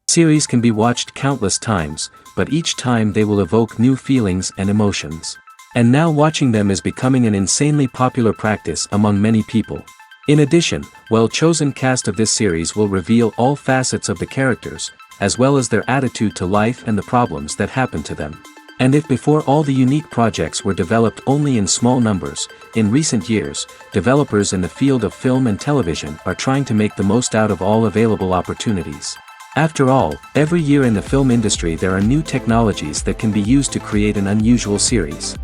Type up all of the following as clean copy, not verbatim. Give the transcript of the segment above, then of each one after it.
Series can be watched countless times, but each time they will evoke new feelings and emotions. And now watching them is becoming an insanely popular practice among many people. In addition, well-chosen cast of this series will reveal all facets of the characters, as well as their attitude to life and the problems that happen to them. And if before all the unique projects were developed only in small numbers, in recent years, developers in the field of film and television are trying to make the most out of all available opportunities. After all, every year in the film industry there are new technologies that can be used to create an unusual series.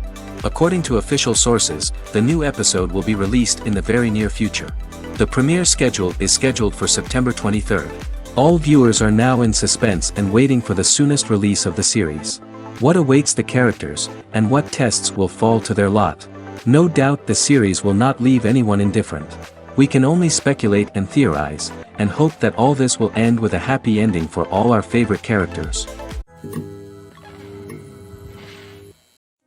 According to official sources, the new episode will be released in the very near future. The premiere schedule is scheduled for September 23rd. All viewers are now in suspense and waiting for the soonest release of the series. What awaits the characters, and what tests will fall to their lot? No doubt the series will not leave anyone indifferent. We can only speculate and theorize, and hope that all this will end with a happy ending for all our favorite characters.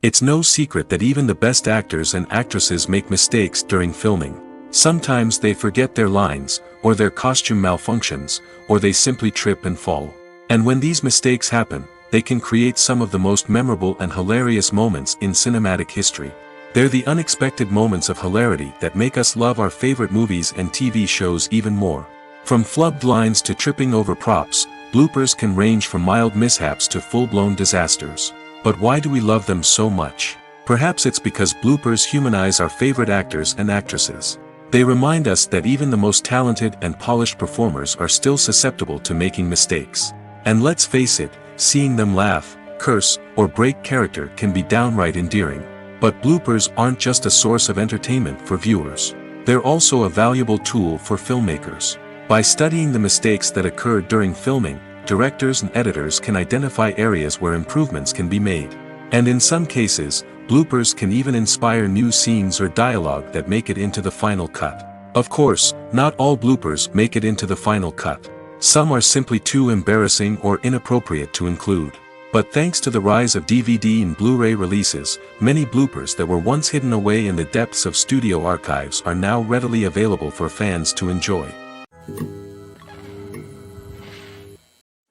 It's no secret that even the best actors and actresses make mistakes during filming. Sometimes they forget their lines, or their costume malfunctions, or they simply trip and fall. And when these mistakes happen, they can create some of the most memorable and hilarious moments in cinematic history. They're the unexpected moments of hilarity that make us love our favorite movies and TV shows even more. From flubbed lines to tripping over props, bloopers can range from mild mishaps to full-blown disasters. But why do we love them so much? Perhaps it's because bloopers humanize our favorite actors and actresses. They remind us that even the most talented and polished performers are still susceptible to making mistakes. And let's face it, seeing them laugh, curse, or break character can be downright endearing. But bloopers aren't just a source of entertainment for viewers. They're also a valuable tool for filmmakers. By studying the mistakes that occurred during filming, directors and editors can identify areas where improvements can be made. And in some cases, bloopers can even inspire new scenes or dialogue that make it into the final cut. Of course, not all bloopers make it into the final cut. Some are simply too embarrassing or inappropriate to include. But thanks to the rise of DVD and Blu-ray releases, many bloopers that were once hidden away in the depths of studio archives are now readily available for fans to enjoy.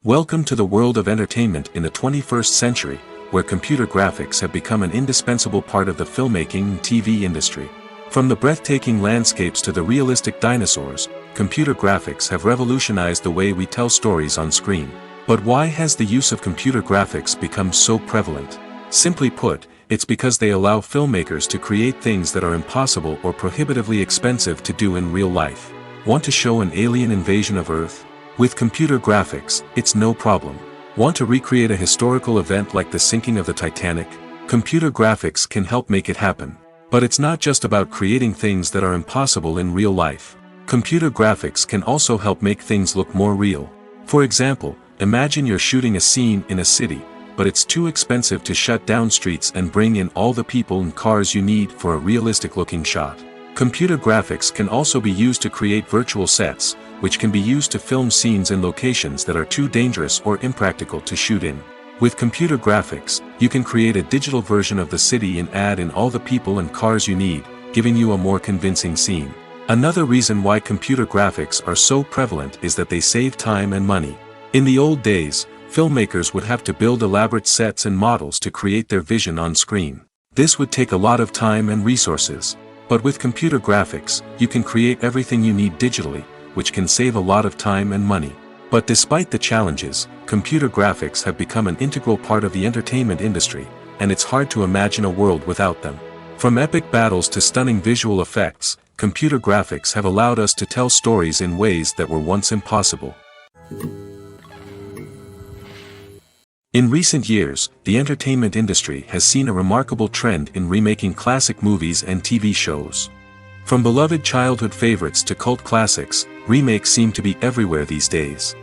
Welcome to the world of entertainment in the 21st century, where computer graphics have become an indispensable part of the filmmaking and TV industry. From the breathtaking landscapes to the realistic dinosaurs, computer graphics have revolutionized the way we tell stories on screen. But why has the use of computer graphics become so prevalent? Simply put, it's because they allow filmmakers to create things that are impossible or prohibitively expensive to do in real life. Want to show an alien invasion of Earth? With computer graphics, it's no problem. Want to recreate a historical event like the sinking of the Titanic? Computer graphics can help make it happen. But it's not just about creating things that are impossible in real life. Computer graphics can also help make things look more real. For example, imagine you're shooting a scene in a city, but it's too expensive to shut down streets and bring in all the people and cars you need for a realistic-looking shot. Computer graphics can also be used to create virtual sets, which can be used to film scenes in locations that are too dangerous or impractical to shoot in. With computer graphics, you can create a digital version of the city and add in all the people and cars you need, giving you a more convincing scene. Another reason why computer graphics are so prevalent is that they save time and money. In the old days, filmmakers would have to build elaborate sets and models to create their vision on screen. This would take a lot of time and resources. But with computer graphics, you can create everything you need digitally, which can save a lot of time and money. But despite the challenges, computer graphics have become an integral part of the entertainment industry, and it's hard to imagine a world without them. From epic battles to stunning visual effects, computer graphics have allowed us to tell stories in ways that were once impossible. In recent years, the entertainment industry has seen a remarkable trend in remaking classic movies and TV shows. From beloved childhood favorites to cult classics, remakes seem to be everywhere these days.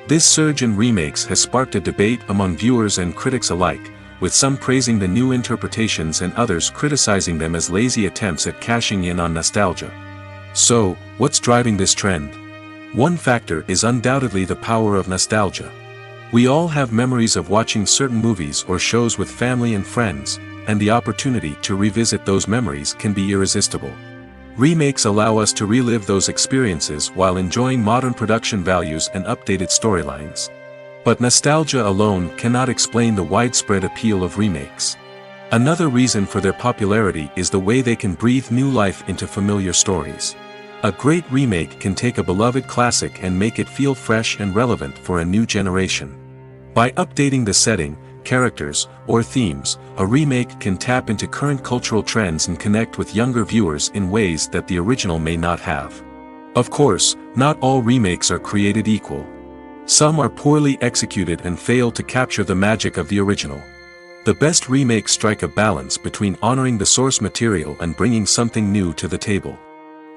This surge in remakes has sparked a debate among viewers and critics alike, with some praising the new interpretations and others criticizing them as lazy attempts at cashing in on nostalgia. So, what's driving this trend? One factor is undoubtedly the power of nostalgia. We all have memories of watching certain movies or shows with family and friends, and the opportunity to revisit those memories can be irresistible. Remakes allow us to relive those experiences while enjoying modern production values and updated storylines. But nostalgia alone cannot explain the widespread appeal of remakes. Another reason for their popularity is the way they can breathe new life into familiar stories. A great remake can take a beloved classic and make it feel fresh and relevant for a new generation. By updating the setting, characters, or themes, a remake can tap into current cultural trends and connect with younger viewers in ways that the original may not have. Of course, not all remakes are created equal. Some are poorly executed and fail to capture the magic of the original. The best remakes strike a balance between honoring the source material and bringing something new to the table.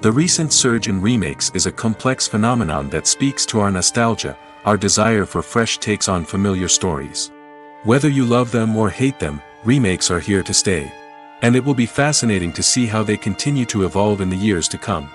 The recent surge in remakes is a complex phenomenon that speaks to our nostalgia, our desire for fresh takes on familiar stories. Whether you love them or hate them, remakes are here to stay. And it will be fascinating to see how they continue to evolve in the years to come.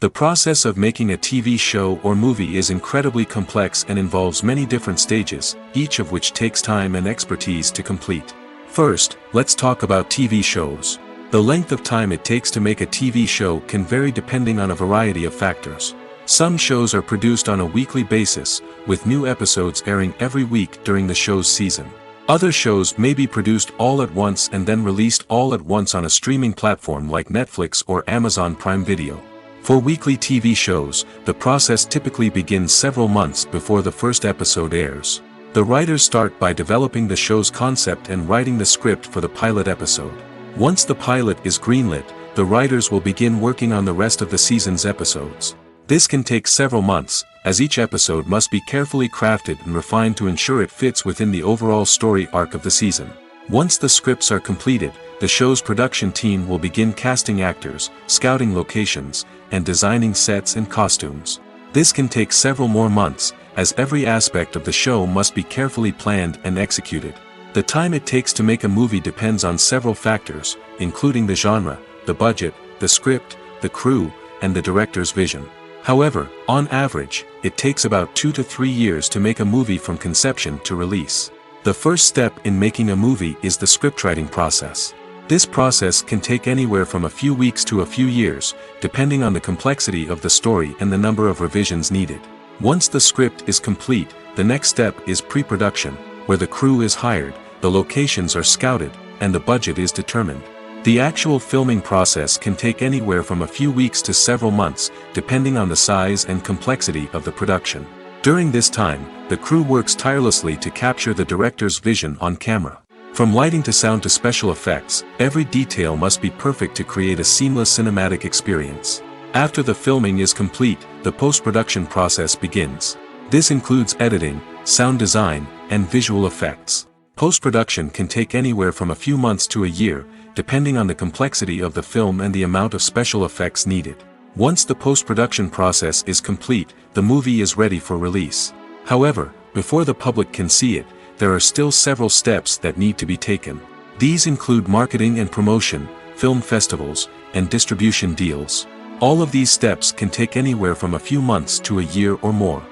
The process of making a TV show or movie is incredibly complex and involves many different stages, each of which takes time and expertise to complete. First, let's talk about TV shows. The length of time it takes to make a TV show can vary depending on a variety of factors. Some shows are produced on a weekly basis, with new episodes airing every week during the show's season. Other shows may be produced all at once and then released all at once on a streaming platform like Netflix or Amazon Prime Video. For weekly TV shows, the process typically begins several months before the first episode airs. The writers start by developing the show's concept and writing the script for the pilot episode. Once the pilot is greenlit, the writers will begin working on the rest of the season's episodes. This can take several months, as each episode must be carefully crafted and refined to ensure it fits within the overall story arc of the season. Once the scripts are completed, the show's production team will begin casting actors, scouting locations, and designing sets and costumes. This can take several more months, as every aspect of the show must be carefully planned and executed. The time it takes to make a movie depends on several factors, including the genre, the budget, the script, the crew, and the director's vision. However, on average, it takes about 2 to 3 years to make a movie from conception to release. The first step in making a movie is the scriptwriting process. This process can take anywhere from a few weeks to a few years, depending on the complexity of the story and the number of revisions needed. Once the script is complete, the next step is pre-production, where the crew is hired, the locations are scouted, and the budget is determined. The actual filming process can take anywhere from a few weeks to several months, depending on the size and complexity of the production. During this time, the crew works tirelessly to capture the director's vision on camera. From lighting to sound to special effects, every detail must be perfect to create a seamless cinematic experience. After the filming is complete, the post-production process begins. This includes editing, sound design, and visual effects. Post-production can take anywhere from a few months to a year, depending on the complexity of the film and the amount of special effects needed. Once the post-production process is complete, the movie is ready for release. However, before the public can see it, there are still several steps that need to be taken. These include marketing and promotion, film festivals, and distribution deals. All of these steps can take anywhere from a few months to a year or more.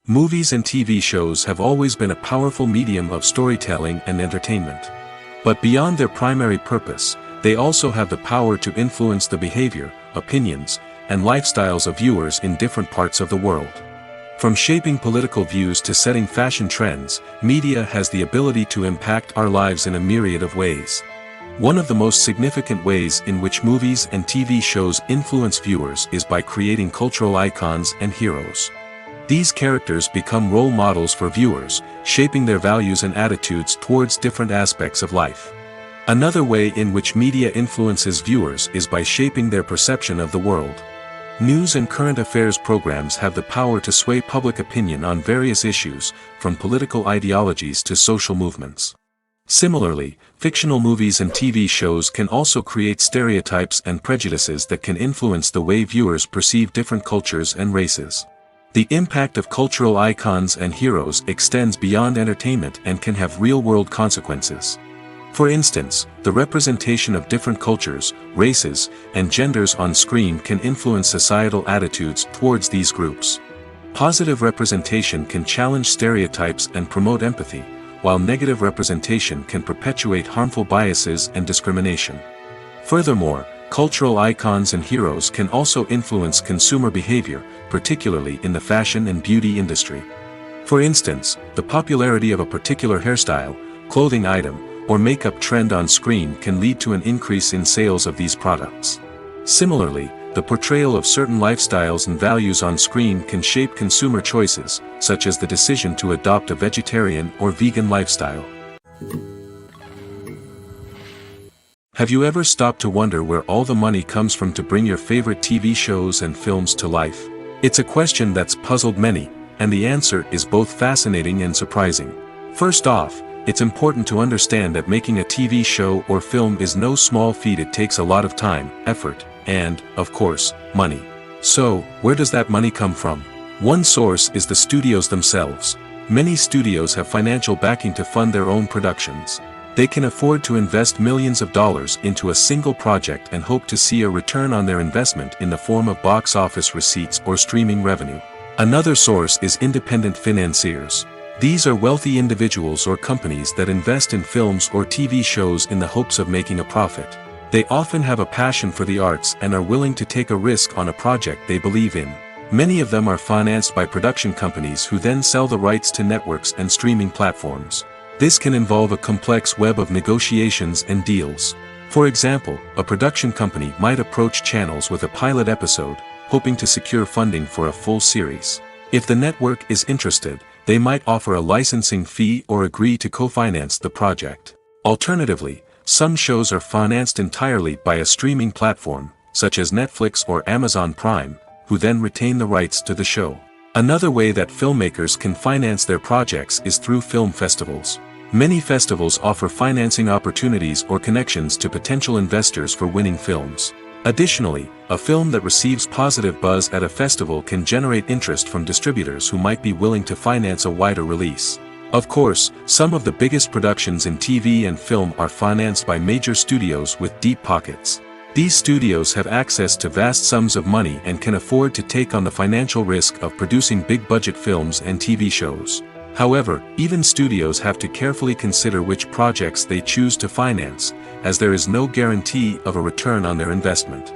Movies and TV shows have always been a powerful medium of storytelling and entertainment. But beyond their primary purpose, they also have the power to influence the behavior, opinions, and lifestyles of viewers in different parts of the world. From shaping political views to setting fashion trends, media has the ability to impact our lives in a myriad of ways. One of the most significant ways in which movies and TV shows influence viewers is by creating cultural icons and heroes. These characters become role models for viewers, shaping their values and attitudes towards different aspects of life. Another way in which media influences viewers is by shaping their perception of the world. News and current affairs programs have the power to sway public opinion on various issues, from political ideologies to social movements. Similarly, fictional movies and TV shows can also create stereotypes and prejudices that can influence the way viewers perceive different cultures and races. The impact of cultural icons and heroes extends beyond entertainment and can have real-world consequences. For instance, the representation of different cultures, races, and genders on screen can influence societal attitudes towards these groups. Positive representation can challenge stereotypes and promote empathy, while negative representation can perpetuate harmful biases and discrimination. Furthermore, cultural icons and heroes can also influence consumer behavior, particularly in the fashion and beauty industry. For instance, the popularity of a particular hairstyle, clothing item, or makeup trend on screen can lead to an increase in sales of these products. Similarly, the portrayal of certain lifestyles and values on screen can shape consumer choices, such as the decision to adopt a vegetarian or vegan lifestyle. Have you ever stopped to wonder where all the money comes from to bring your favorite TV shows and films to life? It's a question that's puzzled many, and the answer is both fascinating and surprising. First off, it's important to understand that making a TV show or film is no small feat. It takes a lot of time, effort, and, of course, money. So, where does that money come from? One source is the studios themselves. Many studios have financial backing to fund their own productions. They can afford to invest millions of dollars into a single project and hope to see a return on their investment in the form of box office receipts or streaming revenue. Another source is independent financiers. These are wealthy individuals or companies that invest in films or TV shows in the hopes of making a profit. They often have a passion for the arts and are willing to take a risk on a project they believe in. Many of them are financed by production companies who then sell the rights to networks and streaming platforms. This can involve a complex web of negotiations and deals. For example, a production company might approach channels with a pilot episode, hoping to secure funding for a full series. If the network is interested, they might offer a licensing fee or agree to co-finance the project. Alternatively, some shows are financed entirely by a streaming platform, such as Netflix or Amazon Prime, who then retain the rights to the show. Another way that filmmakers can finance their projects is through film festivals. Many festivals offer financing opportunities or connections to potential investors for winning films. Additionally, a film that receives positive buzz at a festival can generate interest from distributors who might be willing to finance a wider release. Of course, some of the biggest productions in TV and film are financed by major studios with deep pockets. These studios have access to vast sums of money and can afford to take on the financial risk of producing big-budget films and TV shows. However, even studios have to carefully consider which projects they choose to finance, as there is no guarantee of a return on their investment.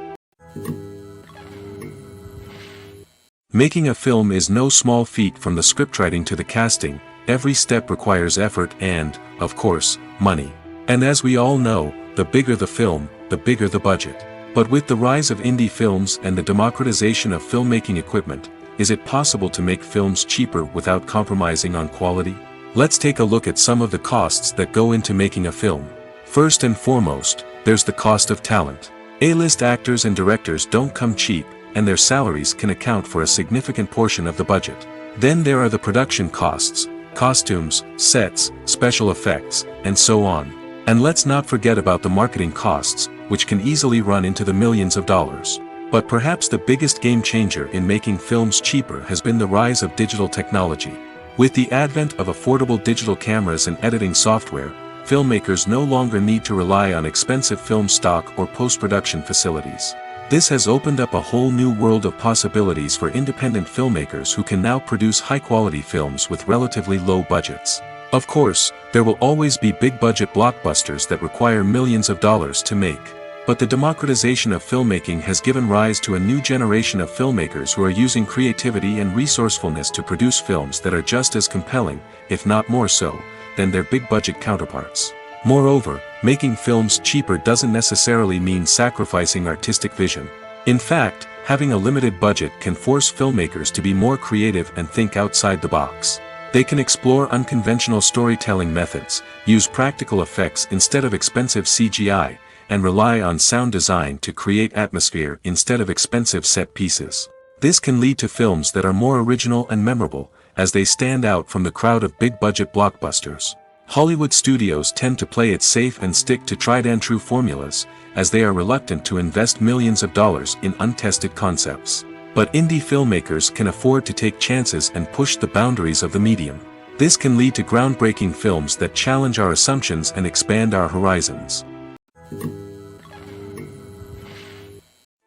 Making a film is no small feat. From the scriptwriting to the casting, every step requires effort and, of course, money. And as we all know, the bigger the film, the bigger the budget. But with the rise of indie films and the democratization of filmmaking equipment, is it possible to make films cheaper without compromising on quality? Let's take a look at some of the costs that go into making a film. First and foremost, there's the cost of talent. A-list actors and directors don't come cheap, and their salaries can account for a significant portion of the budget. Then there are the production costs, costumes, sets, special effects, and so on. And let's not forget about the marketing costs, which can easily run into the millions of dollars. But perhaps the biggest game changer in making films cheaper has been the rise of digital technology. With the advent of affordable digital cameras and editing software, filmmakers no longer need to rely on expensive film stock or post-production facilities. This has opened up a whole new world of possibilities for independent filmmakers who can now produce high-quality films with relatively low budgets. Of course, there will always be big-budget blockbusters that require millions of dollars to make. But the democratization of filmmaking has given rise to a new generation of filmmakers who are using creativity and resourcefulness to produce films that are just as compelling, if not more so, than their big-budget counterparts. Moreover, making films cheaper doesn't necessarily mean sacrificing artistic vision. In fact, having a limited budget can force filmmakers to be more creative and think outside the box. They can explore unconventional storytelling methods, use practical effects instead of expensive CGI, and rely on sound design to create atmosphere instead of expensive set pieces. This can lead to films that are more original and memorable, as they stand out from the crowd of big-budget blockbusters. Hollywood studios tend to play it safe and stick to tried-and-true formulas, as they are reluctant to invest millions of dollars in untested concepts. But indie filmmakers can afford to take chances and push the boundaries of the medium. This can lead to groundbreaking films that challenge our assumptions and expand our horizons.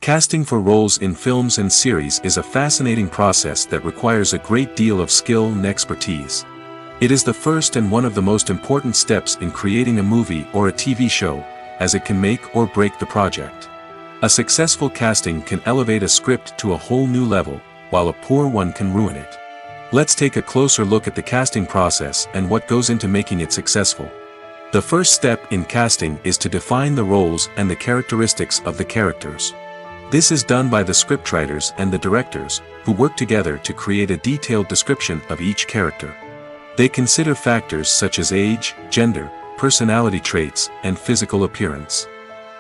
Casting for roles in films and series is a fascinating process that requires a great deal of skill and expertise. It is the first and one of the most important steps in creating a movie or a TV show, as it can make or break the project. A successful casting can elevate a script to a whole new level, while a poor one can ruin it. Let's take a closer look at the casting process and what goes into making it successful. The first step in casting is to define the roles and the characteristics of the characters. This is done by the scriptwriters and the directors, who work together to create a detailed description of each character. They consider factors such as age, gender, personality traits, and physical appearance.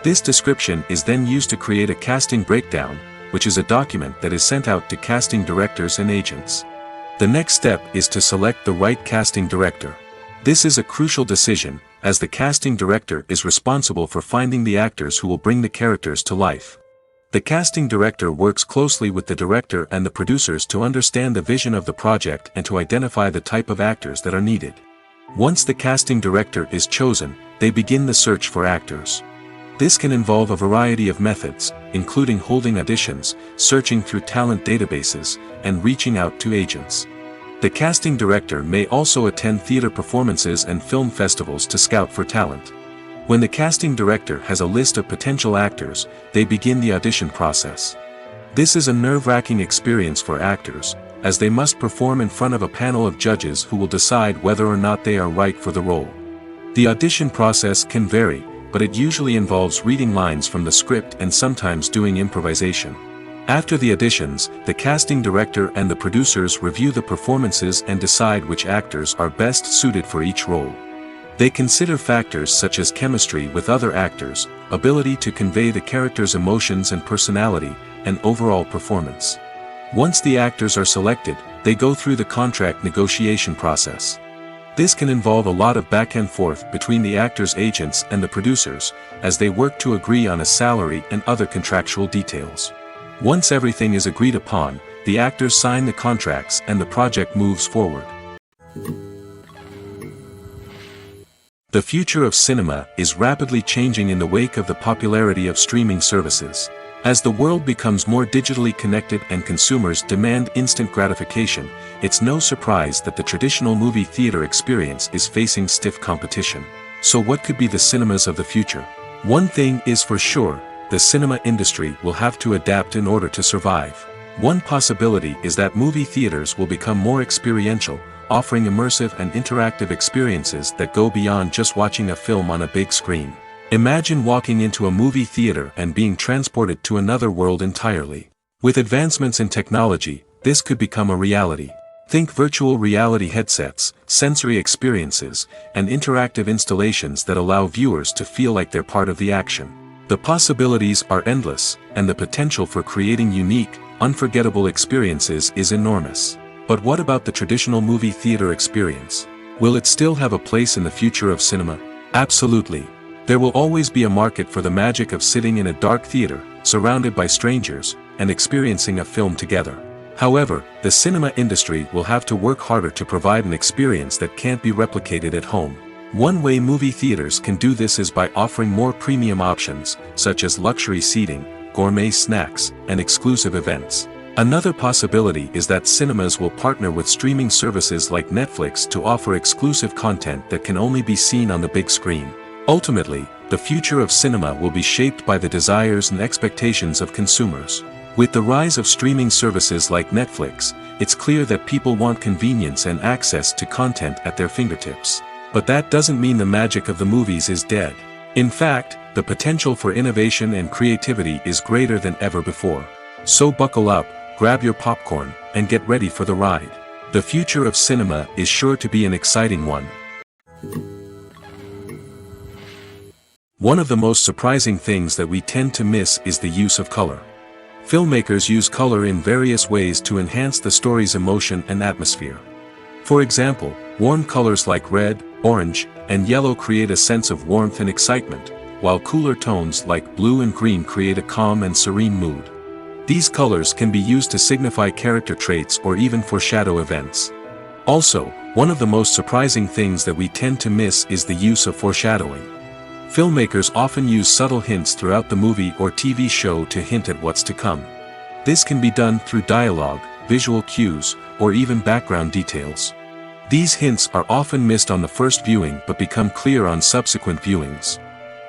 This description is then used to create a casting breakdown, which is a document that is sent out to casting directors and agents. The next step is to select the right casting director. This is a crucial decision, as the casting director is responsible for finding the actors who will bring the characters to life. The casting director works closely with the director and the producers to understand the vision of the project and to identify the type of actors that are needed. Once the casting director is chosen, they begin the search for actors. This can involve a variety of methods, including holding auditions, searching through talent databases, and reaching out to agents. The casting director may also attend theater performances and film festivals to scout for talent. When the casting director has a list of potential actors, they begin the audition process. This is a nerve-wracking experience for actors, as they must perform in front of a panel of judges who will decide whether or not they are right for the role. The audition process can vary, but it usually involves reading lines from the script and sometimes doing improvisation. After the auditions, the casting director and the producers review the performances and decide which actors are best suited for each role. They consider factors such as chemistry with other actors, ability to convey the character's emotions and personality, and overall performance. Once the actors are selected, they go through the contract negotiation process. This can involve a lot of back and forth between the actors' agents and the producers, as they work to agree on a salary and other contractual details. Once everything is agreed upon, the actors sign the contracts and the project moves forward. The future of cinema is rapidly changing in the wake of the popularity of streaming services. As the world becomes more digitally connected and consumers demand instant gratification, it's no surprise that the traditional movie theater experience is facing stiff competition. So what could be the cinemas of the future? One thing is for sure, the cinema industry will have to adapt in order to survive. One possibility is that movie theaters will become more experiential, offering immersive and interactive experiences that go beyond just watching a film on a big screen. Imagine walking into a movie theater and being transported to another world entirely. With advancements in technology, this could become a reality. Think virtual reality headsets, sensory experiences, and interactive installations that allow viewers to feel like they're part of the action. The possibilities are endless, and the potential for creating unique, unforgettable experiences is enormous. But what about the traditional movie theater experience? Will it still have a place in the future of cinema? Absolutely. There will always be a market for the magic of sitting in a dark theater, surrounded by strangers, and experiencing a film together. However, the cinema industry will have to work harder to provide an experience that can't be replicated at home. One way movie theaters can do this is by offering more premium options, such as luxury seating, gourmet snacks, and exclusive events. Another possibility is that cinemas will partner with streaming services like Netflix to offer exclusive content that can only be seen on the big screen. Ultimately, the future of cinema will be shaped by the desires and expectations of consumers. With the rise of streaming services like Netflix, it's clear that people want convenience and access to content at their fingertips. But that doesn't mean the magic of the movies is dead. In fact, the potential for innovation and creativity is greater than ever before. So buckle up, grab your popcorn, and get ready for the ride. The future of cinema is sure to be an exciting one. One of the most surprising things that we tend to miss is the use of color. Filmmakers use color in various ways to enhance the story's emotion and atmosphere. For example, warm colors like red, orange, and yellow create a sense of warmth and excitement, while cooler tones like blue and green create a calm and serene mood. These colors can be used to signify character traits or even foreshadow events. Also, one of the most surprising things that we tend to miss is the use of foreshadowing. Filmmakers often use subtle hints throughout the movie or TV show to hint at what's to come. This can be done through dialogue, visual cues, or even background details. These hints are often missed on the first viewing but become clear on subsequent viewings.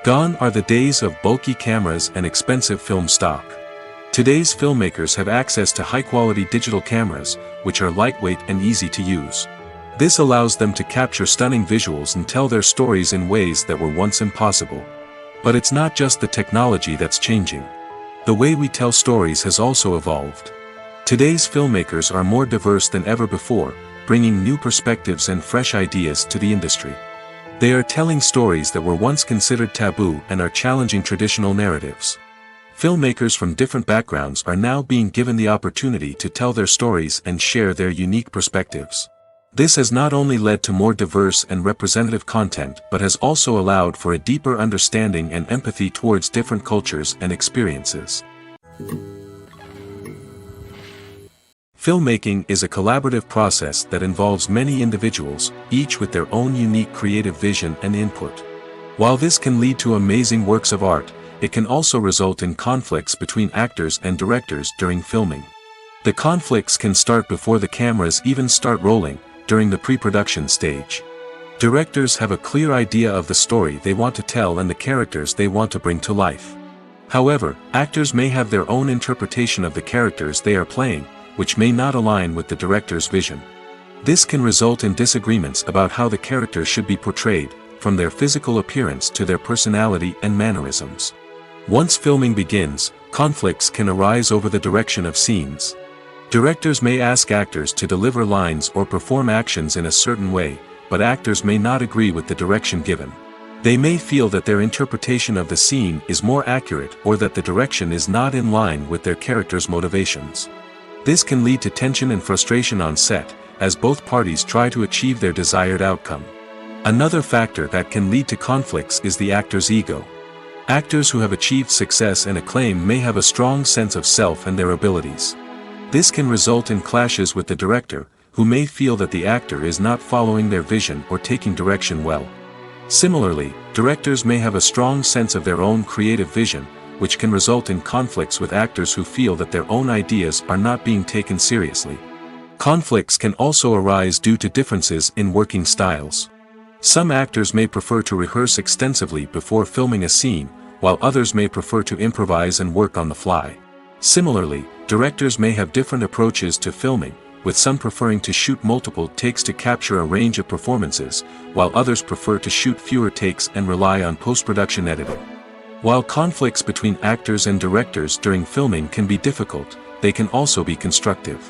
Gone are the days of bulky cameras and expensive film stock. Today's filmmakers have access to high-quality digital cameras, which are lightweight and easy to use. This allows them to capture stunning visuals and tell their stories in ways that were once impossible. But it's not just the technology that's changing. The way we tell stories has also evolved. Today's filmmakers are more diverse than ever before, bringing new perspectives and fresh ideas to the industry. They are telling stories that were once considered taboo and are challenging traditional narratives. Filmmakers from different backgrounds are now being given the opportunity to tell their stories and share their unique perspectives. This has not only led to more diverse and representative content but has also allowed for a deeper understanding and empathy towards different cultures and experiences. Filmmaking is a collaborative process that involves many individuals, each with their own unique creative vision and input. While this can lead to amazing works of art, it can also result in conflicts between actors and directors during filming. The conflicts can start before the cameras even start rolling, during the pre-production stage. Directors have a clear idea of the story they want to tell and the characters they want to bring to life. However, actors may have their own interpretation of the characters they are playing, which may not align with the director's vision. This can result in disagreements about how the characters should be portrayed, from their physical appearance to their personality and mannerisms. Once filming begins, conflicts can arise over the direction of scenes. Directors may ask actors to deliver lines or perform actions in a certain way, but actors may not agree with the direction given. They may feel that their interpretation of the scene is more accurate or that the direction is not in line with their character's motivations. This can lead to tension and frustration on set, as both parties try to achieve their desired outcome. Another factor that can lead to conflicts is the actor's ego. Actors who have achieved success and acclaim may have a strong sense of self and their abilities. This can result in clashes with the director, who may feel that the actor is not following their vision or taking direction well. Similarly, directors may have a strong sense of their own creative vision, which can result in conflicts with actors who feel that their own ideas are not being taken seriously. Conflicts can also arise due to differences in working styles. Some actors may prefer to rehearse extensively before filming a scene, while others may prefer to improvise and work on the fly. Similarly, directors may have different approaches to filming, with some preferring to shoot multiple takes to capture a range of performances, while others prefer to shoot fewer takes and rely on post-production editing. While conflicts between actors and directors during filming can be difficult, they can also be constructive.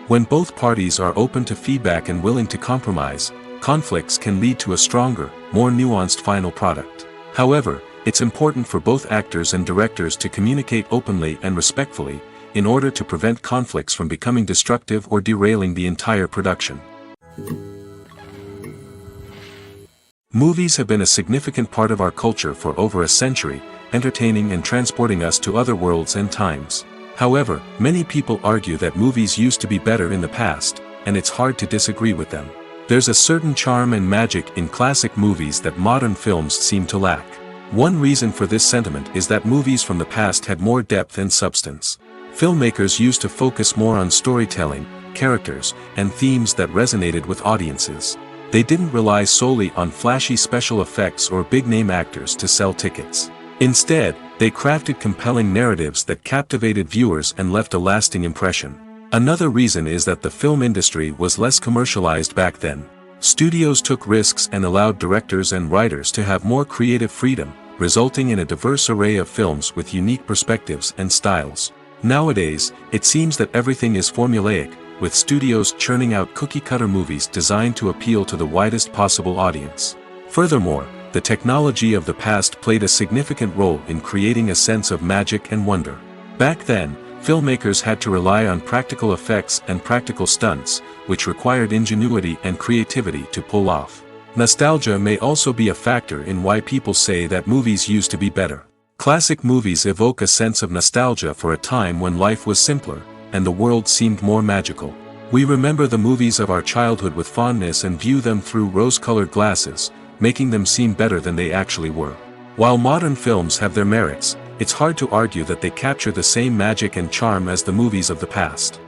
When both parties are open to feedback and willing to compromise, conflicts can lead to a stronger, more nuanced final product. However, it's important for both actors and directors to communicate openly and respectfully, in order to prevent conflicts from becoming destructive or derailing the entire production. Movies have been a significant part of our culture for over a century, entertaining and transporting us to other worlds and times. However, many people argue that movies used to be better in the past, and it's hard to disagree with them. There's a certain charm and magic in classic movies that modern films seem to lack. One reason for this sentiment is that movies from the past had more depth and substance. Filmmakers used to focus more on storytelling, characters, and themes that resonated with audiences. They didn't rely solely on flashy special effects or big-name actors to sell tickets. Instead, they crafted compelling narratives that captivated viewers and left a lasting impression. Another reason is that the film industry was less commercialized back then. Studios took risks and allowed directors and writers to have more creative freedom, resulting in a diverse array of films with unique perspectives and styles. Nowadays, it seems that everything is formulaic, with studios churning out cookie-cutter movies designed to appeal to the widest possible audience. Furthermore, the technology of the past played a significant role in creating a sense of magic and wonder. Back then, filmmakers had to rely on practical effects and practical stunts, which required ingenuity and creativity to pull off. Nostalgia may also be a factor in why people say that movies used to be better. Classic movies evoke a sense of nostalgia for a time when life was simpler, and the world seemed more magical. We remember the movies of our childhood with fondness and view them through rose-colored glasses, making them seem better than they actually were. While modern films have their merits, it's hard to argue that they capture the same magic and charm as the movies of the past.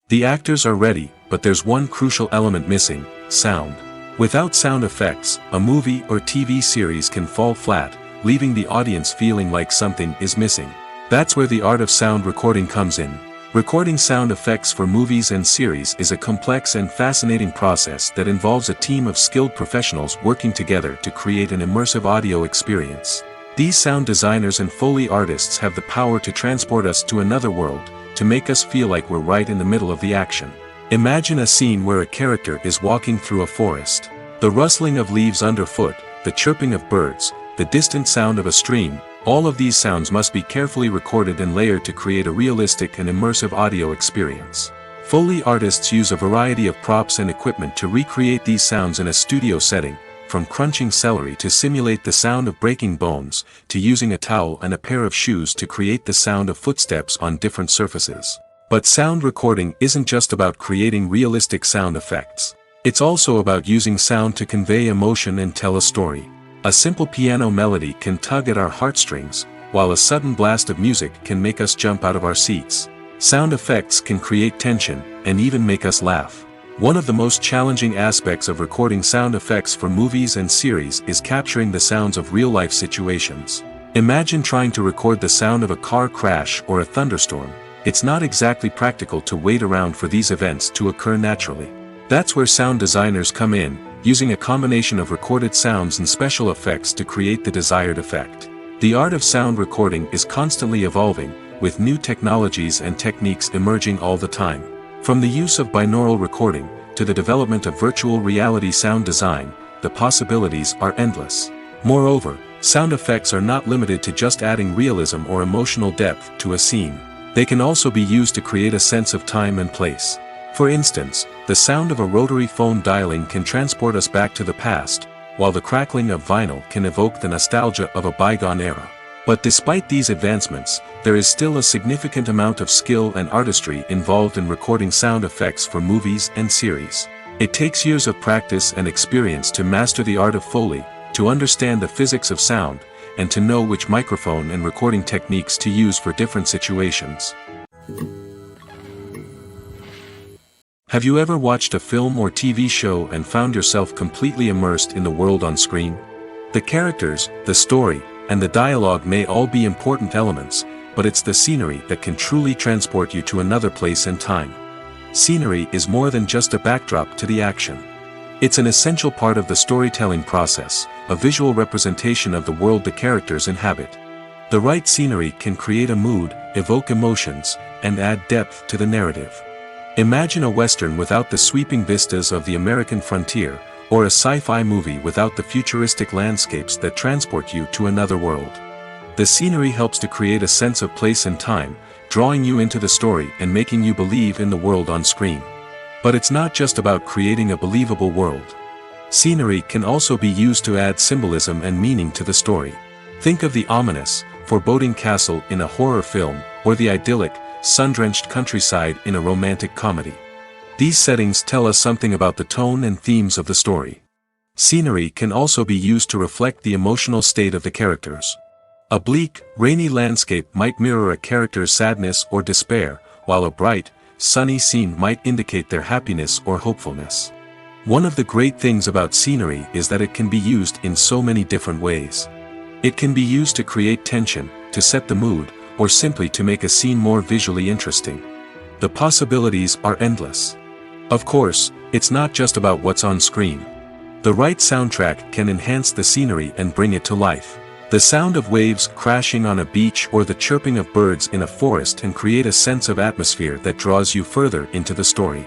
The actors are ready, but there's one crucial element missing: sound. Without sound effects, a movie or TV series can fall flat, leaving the audience feeling like something is missing. That's where the art of sound recording comes in. Recording sound effects for movies and series is a complex and fascinating process that involves a team of skilled professionals working together to create an immersive audio experience. These sound designers and Foley artists have the power to transport us to another world, to make us feel like we're right in the middle of the action. Imagine a scene where a character is walking through a forest. The rustling of leaves underfoot, the chirping of birds, the distant sound of a stream, all of these sounds must be carefully recorded and layered to create a realistic and immersive audio experience. Foley artists use a variety of props and equipment to recreate these sounds in a studio setting, from crunching celery to simulate the sound of breaking bones, to using a towel and a pair of shoes to create the sound of footsteps on different surfaces. But sound recording isn't just about creating realistic sound effects. It's also about using sound to convey emotion and tell a story. A simple piano melody can tug at our heartstrings, while a sudden blast of music can make us jump out of our seats. Sound effects can create tension, and even make us laugh. One of the most challenging aspects of recording sound effects for movies and series is capturing the sounds of real-life situations. Imagine trying to record the sound of a car crash or a thunderstorm. It's not exactly practical to wait around for these events to occur naturally. That's where sound designers come in, using a combination of recorded sounds and special effects to create the desired effect. The art of sound recording is constantly evolving, with new technologies and techniques emerging all the time. From the use of binaural recording, to the development of virtual reality sound design, the possibilities are endless. Moreover, sound effects are not limited to just adding realism or emotional depth to a scene. They can also be used to create a sense of time and place. For instance, the sound of a rotary phone dialing can transport us back to the past, while the crackling of vinyl can evoke the nostalgia of a bygone era. But despite these advancements, there is still a significant amount of skill and artistry involved in recording sound effects for movies and series. It takes years of practice and experience to master the art of Foley, to understand the physics of sound, and to know which microphone and recording techniques to use for different situations. Have you ever watched a film or TV show and found yourself completely immersed in the world on screen? The characters, the story, and the dialogue may all be important elements, but it's the scenery that can truly transport you to another place and time. Scenery is more than just a backdrop to the action. It's an essential part of the storytelling process, a visual representation of the world the characters inhabit. The right scenery can create a mood, evoke emotions, and add depth to the narrative. Imagine a Western without the sweeping vistas of the American frontier, or a sci-fi movie without the futuristic landscapes that transport you to another world. The scenery helps to create a sense of place and time, drawing you into the story and making you believe in the world on screen. But it's not just about creating a believable world. Scenery can also be used to add symbolism and meaning to the story. Think of the ominous, foreboding castle in a horror film, or the idyllic, sun-drenched countryside in a romantic comedy. These settings tell us something about the tone and themes of the story. Scenery can also be used to reflect the emotional state of the characters. A bleak, rainy landscape might mirror a character's sadness or despair, while a bright, sunny scene might indicate their happiness or hopefulness. One of the great things about scenery is that it can be used in so many different ways. It can be used to create tension, to set the mood, or simply to make a scene more visually interesting. The possibilities are endless. Of course, it's not just about what's on screen. The right soundtrack can enhance the scenery and bring it to life. The sound of waves crashing on a beach or the chirping of birds in a forest can create a sense of atmosphere that draws you further into the story.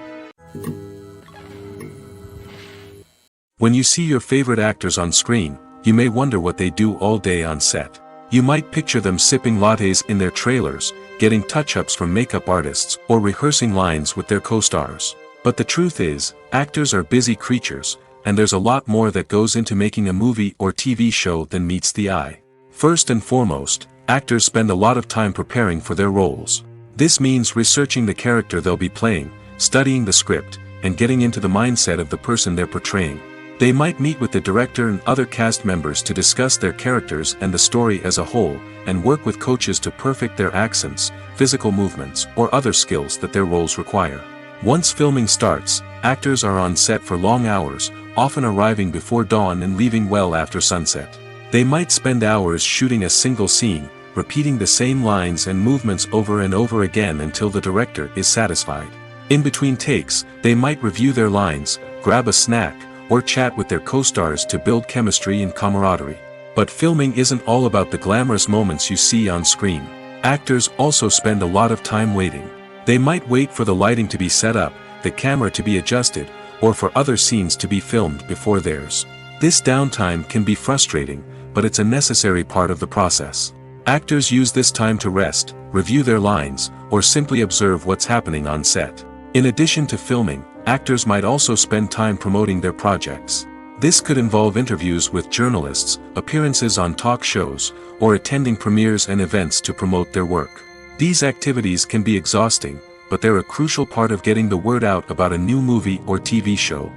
When you see your favorite actors on screen, you may wonder what they do all day on set. You might picture them sipping lattes in their trailers, getting touch-ups from makeup artists, or rehearsing lines with their co-stars. But the truth is, actors are busy creatures, and there's a lot more that goes into making a movie or TV show than meets the eye. First and foremost, actors spend a lot of time preparing for their roles. This means researching the character they'll be playing, studying the script, and getting into the mindset of the person they're portraying. They might meet with the director and other cast members to discuss their characters and the story as a whole, and work with coaches to perfect their accents, physical movements, or other skills that their roles require. Once filming starts, actors are on set for long hours, often arriving before dawn and leaving well after sunset. They might spend hours shooting a single scene, repeating the same lines and movements over and over again until the director is satisfied. In between takes, they might review their lines, grab a snack, or chat with their co-stars to build chemistry and camaraderie. But filming isn't all about the glamorous moments you see on screen. Actors also spend a lot of time waiting. They might wait for the lighting to be set up, the camera to be adjusted, or for other scenes to be filmed before theirs. This downtime can be frustrating, but it's a necessary part of the process. Actors use this time to rest, review their lines, or simply observe what's happening on set. In addition to filming, actors might also spend time promoting their projects. This could involve interviews with journalists, appearances on talk shows, or attending premieres and events to promote their work. These activities can be exhausting, but they're a crucial part of getting the word out about a new movie or TV show.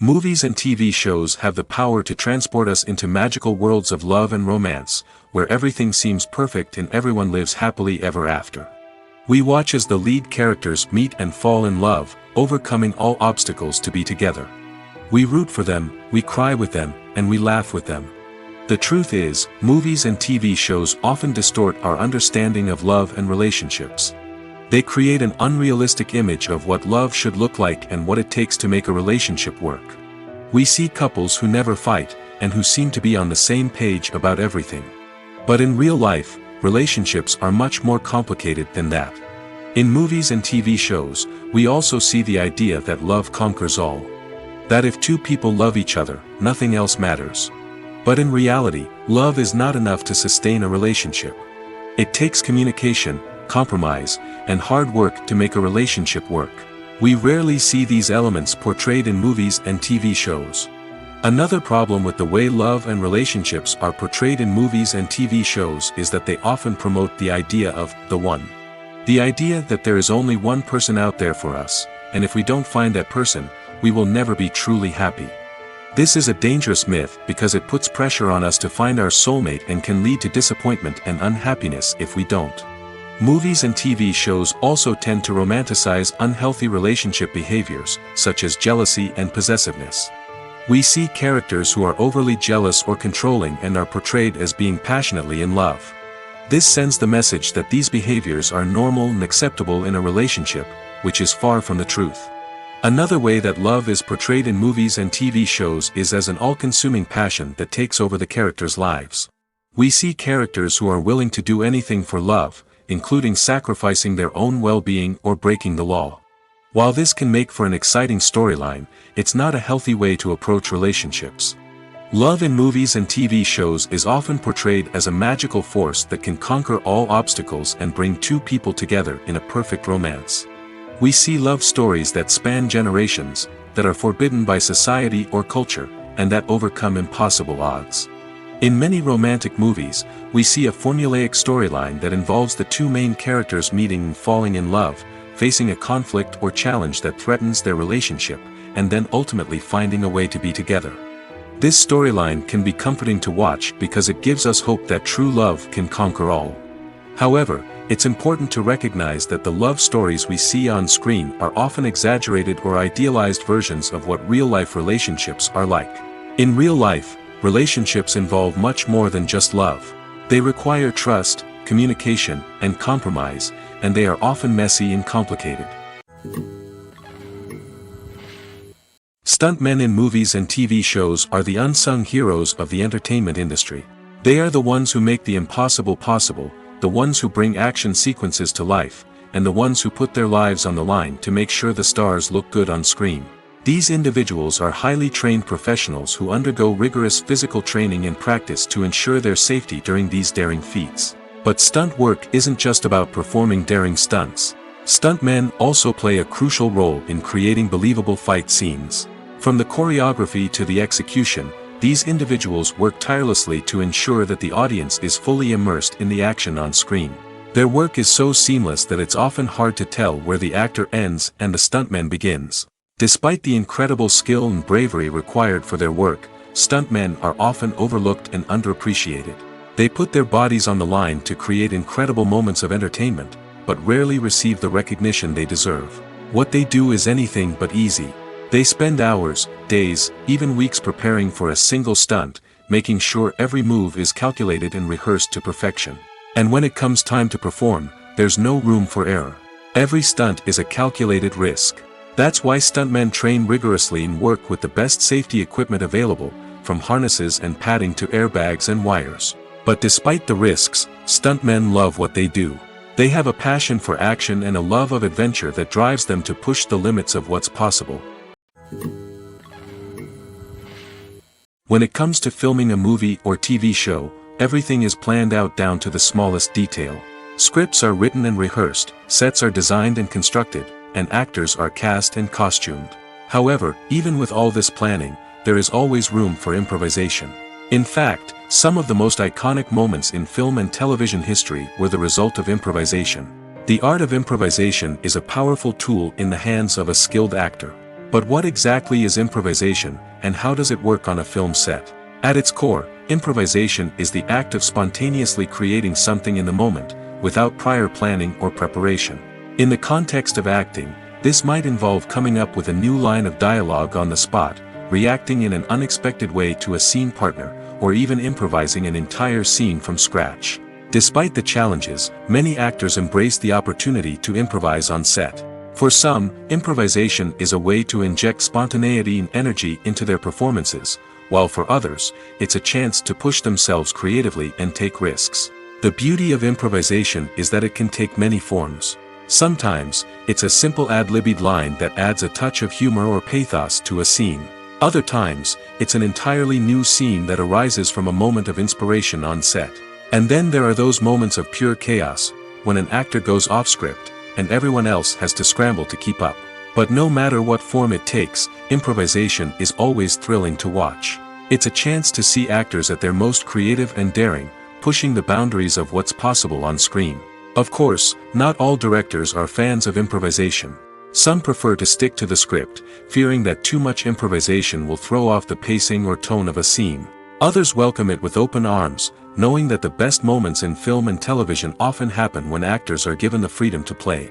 Movies and TV shows have the power to transport us into magical worlds of love and romance, where everything seems perfect and everyone lives happily ever after. We watch as the lead characters meet and fall in love, overcoming all obstacles to be together. We root for them, we cry with them, and we laugh with them. The truth is, movies and TV shows often distort our understanding of love and relationships. They create an unrealistic image of what love should look like and what it takes to make a relationship work. We see couples who never fight, and who seem to be on the same page about everything. But in real life, relationships are much more complicated than that. In movies and TV shows, we also see the idea that love conquers all. That if two people love each other, nothing else matters. But in reality, love is not enough to sustain a relationship. It takes communication, compromise, and hard work to make a relationship work. We rarely see these elements portrayed in movies and TV shows. Another problem with the way love and relationships are portrayed in movies and TV shows is that they often promote the idea of the one. The idea that there is only one person out there for us, and if we don't find that person, we will never be truly happy. This is a dangerous myth because it puts pressure on us to find our soulmate and can lead to disappointment and unhappiness if we don't. Movies and TV shows also tend to romanticize unhealthy relationship behaviors, such as jealousy and possessiveness. We see characters who are overly jealous or controlling and are portrayed as being passionately in love. This sends the message that these behaviors are normal and acceptable in a relationship, which is far from the truth. Another way that love is portrayed in movies and TV shows is as an all-consuming passion that takes over the characters' lives. We see characters who are willing to do anything for love, including sacrificing their own well-being or breaking the law. While this can make for an exciting storyline, it's not a healthy way to approach relationships. Love in movies and TV shows is often portrayed as a magical force that can conquer all obstacles and bring two people together in a perfect romance. We see love stories that span generations, that are forbidden by society or culture, and that overcome impossible odds. In many romantic movies, we see a formulaic storyline that involves the two main characters meeting and falling in love, facing a conflict or challenge that threatens their relationship, and then ultimately finding a way to be together. This storyline can be comforting to watch because it gives us hope that true love can conquer all. However, it's important to recognize that the love stories we see on screen are often exaggerated or idealized versions of what real-life relationships are like. In real life, relationships involve much more than just love. They require trust, communication, and compromise, and they are often messy and complicated. Stuntmen in movies and TV shows are the unsung heroes of the entertainment industry. They are the ones who make the impossible possible, the ones who bring action sequences to life, and the ones who put their lives on the line to make sure the stars look good on screen. These individuals are highly trained professionals who undergo rigorous physical training and practice to ensure their safety during these daring feats. But stunt work isn't just about performing daring stunts. Stuntmen also play a crucial role in creating believable fight scenes. From the choreography to the execution, these individuals work tirelessly to ensure that the audience is fully immersed in the action on screen. Their work is so seamless that it's often hard to tell where the actor ends and the stuntman begins. Despite the incredible skill and bravery required for their work, stuntmen are often overlooked and underappreciated. They put their bodies on the line to create incredible moments of entertainment, but rarely receive the recognition they deserve. What they do is anything but easy. They spend hours, days, even weeks preparing for a single stunt, making sure every move is calculated and rehearsed to perfection. And when it comes time to perform, there's no room for error. Every stunt is a calculated risk. That's why stuntmen train rigorously and work with the best safety equipment available, from harnesses and padding to airbags and wires. But despite the risks, stuntmen love what they do. They have a passion for action and a love of adventure that drives them to push the limits of what's possible. When it comes to filming a movie or TV show, everything is planned out down to the smallest detail. Scripts are written and rehearsed, sets are designed and constructed, and actors are cast and costumed. However, even with all this planning, there is always room for improvisation. In fact, some of the most iconic moments in film and television history were the result of improvisation. The art of improvisation is a powerful tool in the hands of a skilled actor. But what exactly is improvisation, and how does it work on a film set? At its core, improvisation is the act of spontaneously creating something in the moment, without prior planning or preparation. In the context of acting, this might involve coming up with a new line of dialogue on the spot, reacting in an unexpected way to a scene partner, or even improvising an entire scene from scratch. Despite the challenges, many actors embrace the opportunity to improvise on set. For some, improvisation is a way to inject spontaneity and energy into their performances, while for others, it's a chance to push themselves creatively and take risks. The beauty of improvisation is that it can take many forms. Sometimes, it's a simple ad-libbed line that adds a touch of humor or pathos to a scene. Other times, it's an entirely new scene that arises from a moment of inspiration on set. And then there are those moments of pure chaos, when an actor goes off script, and everyone else has to scramble to keep up. But no matter what form it takes, improvisation is always thrilling to watch. It's a chance to see actors at their most creative and daring, pushing the boundaries of what's possible on screen. Of course, not all directors are fans of improvisation. Some prefer to stick to the script, fearing that too much improvisation will throw off the pacing or tone of a scene. Others welcome it with open arms, knowing that the best moments in film and television often happen when actors are given the freedom to play.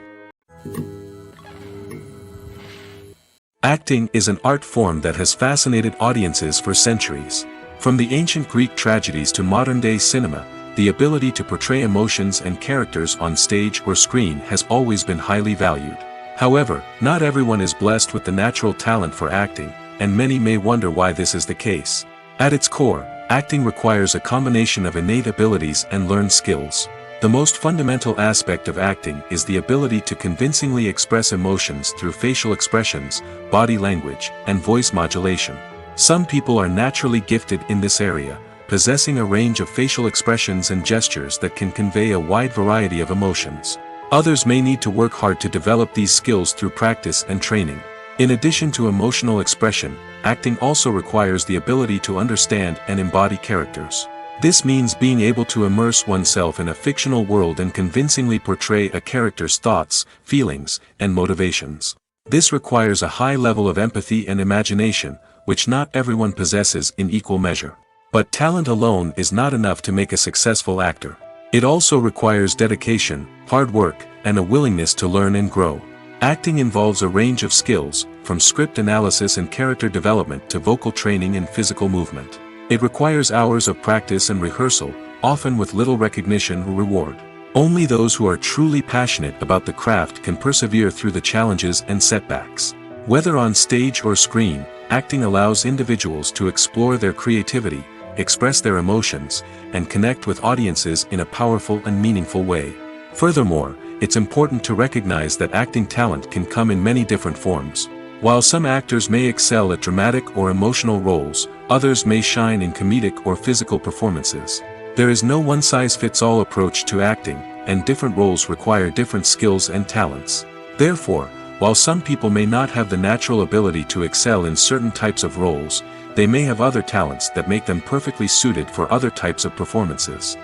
Acting is an art form that has fascinated audiences for centuries. From the ancient Greek tragedies to modern-day cinema, the ability to portray emotions and characters on stage or screen has always been highly valued. However, not everyone is blessed with the natural talent for acting, and many may wonder why this is the case. At its core, acting requires a combination of innate abilities and learned skills. The most fundamental aspect of acting is the ability to convincingly express emotions through facial expressions, body language, and voice modulation. Some people are naturally gifted in this area, possessing a range of facial expressions and gestures that can convey a wide variety of emotions. Others may need to work hard to develop these skills through practice and training. In addition to emotional expression, acting also requires the ability to understand and embody characters. This means being able to immerse oneself in a fictional world and convincingly portray a character's thoughts, feelings, and motivations. This requires a high level of empathy and imagination, which not everyone possesses in equal measure. But talent alone is not enough to make a successful actor. It also requires dedication, hard work, and a willingness to learn and grow. Acting involves a range of skills, from script analysis and character development to vocal training and physical movement. It requires hours of practice and rehearsal, often with little recognition or reward. Only those who are truly passionate about the craft can persevere through the challenges and setbacks. Whether on stage or screen, acting allows individuals to explore their creativity, express their emotions, and connect with audiences in a powerful and meaningful way. Furthermore, it's important to recognize that acting talent can come in many different forms. While some actors may excel at dramatic or emotional roles, others may shine in comedic or physical performances. There is no one-size-fits-all approach to acting, and different roles require different skills and talents. Therefore, while some people may not have the natural ability to excel in certain types of roles, they may have other talents that make them perfectly suited for other types of performances.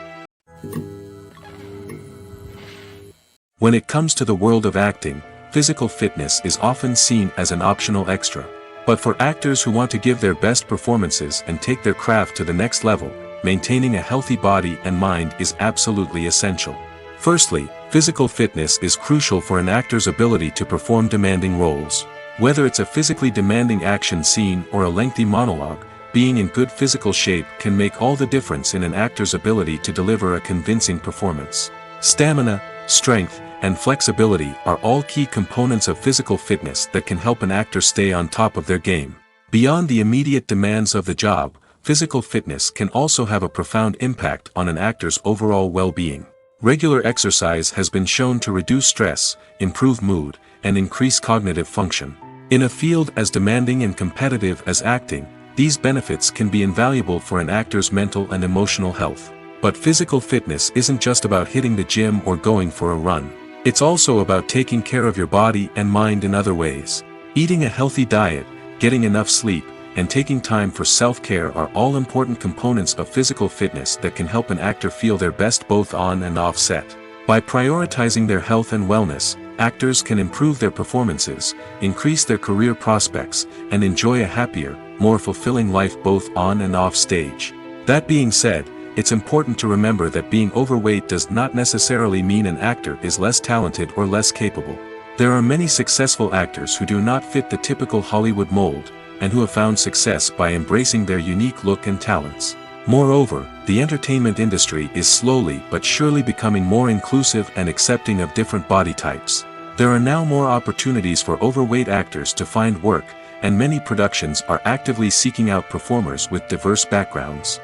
When it comes to the world of acting, physical fitness is often seen as an optional extra. But for actors who want to give their best performances and take their craft to the next level, maintaining a healthy body and mind is absolutely essential. Firstly, physical fitness is crucial for an actor's ability to perform demanding roles. Whether it's a physically demanding action scene or a lengthy monologue, being in good physical shape can make all the difference in an actor's ability to deliver a convincing performance. Stamina, strength, and flexibility are all key components of physical fitness that can help an actor stay on top of their game. Beyond the immediate demands of the job, physical fitness can also have a profound impact on an actor's overall well-being. Regular exercise has been shown to reduce stress, improve mood, and increase cognitive function. In a field as demanding and competitive as acting, these benefits can be invaluable for an actor's mental and emotional health. But physical fitness isn't just about hitting the gym or going for a run. It's also about taking care of your body and mind in other ways. Eating a healthy diet, getting enough sleep, and taking time for self-care are all important components of physical fitness that can help an actor feel their best both on and off set. By prioritizing their health and wellness, actors can improve their performances, increase their career prospects, and enjoy a happier, more fulfilling life both on and off stage. That being said, it's important to remember that being overweight does not necessarily mean an actor is less talented or less capable. There are many successful actors who do not fit the typical Hollywood mold, and who have found success by embracing their unique look and talents. Moreover, the entertainment industry is slowly but surely becoming more inclusive and accepting of different body types. There are now more opportunities for overweight actors to find work, and many productions are actively seeking out performers with diverse backgrounds.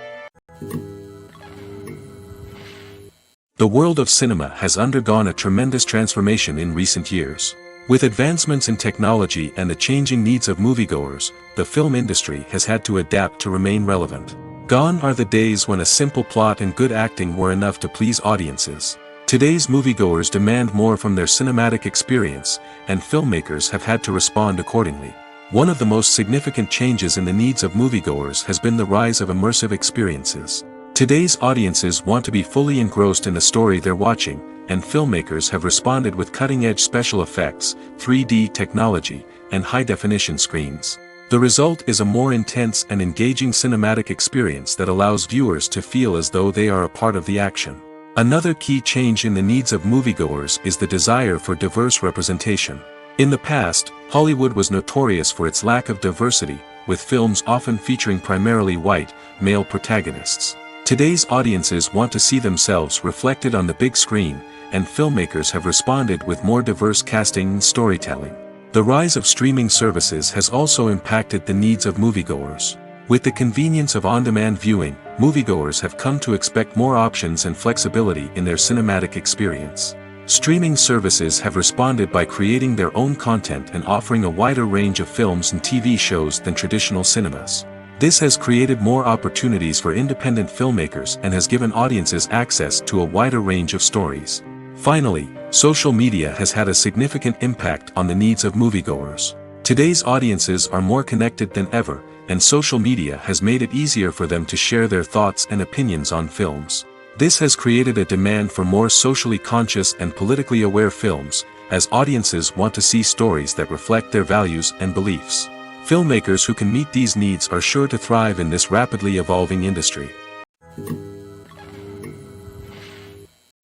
The world of cinema has undergone a tremendous transformation in recent years. With advancements in technology and the changing needs of moviegoers, the film industry has had to adapt to remain relevant. Gone are the days when a simple plot and good acting were enough to please audiences. Today's moviegoers demand more from their cinematic experience, and filmmakers have had to respond accordingly. One of the most significant changes in the needs of moviegoers has been the rise of immersive experiences. Today's audiences want to be fully engrossed in the story they're watching, and filmmakers have responded with cutting-edge special effects, 3D technology, and high-definition screens. The result is a more intense and engaging cinematic experience that allows viewers to feel as though they are a part of the action. Another key change in the needs of moviegoers is the desire for diverse representation. In the past, Hollywood was notorious for its lack of diversity, with films often featuring primarily white, male protagonists. Today's audiences want to see themselves reflected on the big screen, and filmmakers have responded with more diverse casting and storytelling. The rise of streaming services has also impacted the needs of moviegoers. With the convenience of on-demand viewing, moviegoers have come to expect more options and flexibility in their cinematic experience. Streaming services have responded by creating their own content and offering a wider range of films and TV shows than traditional cinemas. This has created more opportunities for independent filmmakers and has given audiences access to a wider range of stories. Finally, social media has had a significant impact on the needs of moviegoers. Today's audiences are more connected than ever, and social media has made it easier for them to share their thoughts and opinions on films. This has created a demand for more socially conscious and politically aware films, as audiences want to see stories that reflect their values and beliefs. Filmmakers who can meet these needs are sure to thrive in this rapidly evolving industry.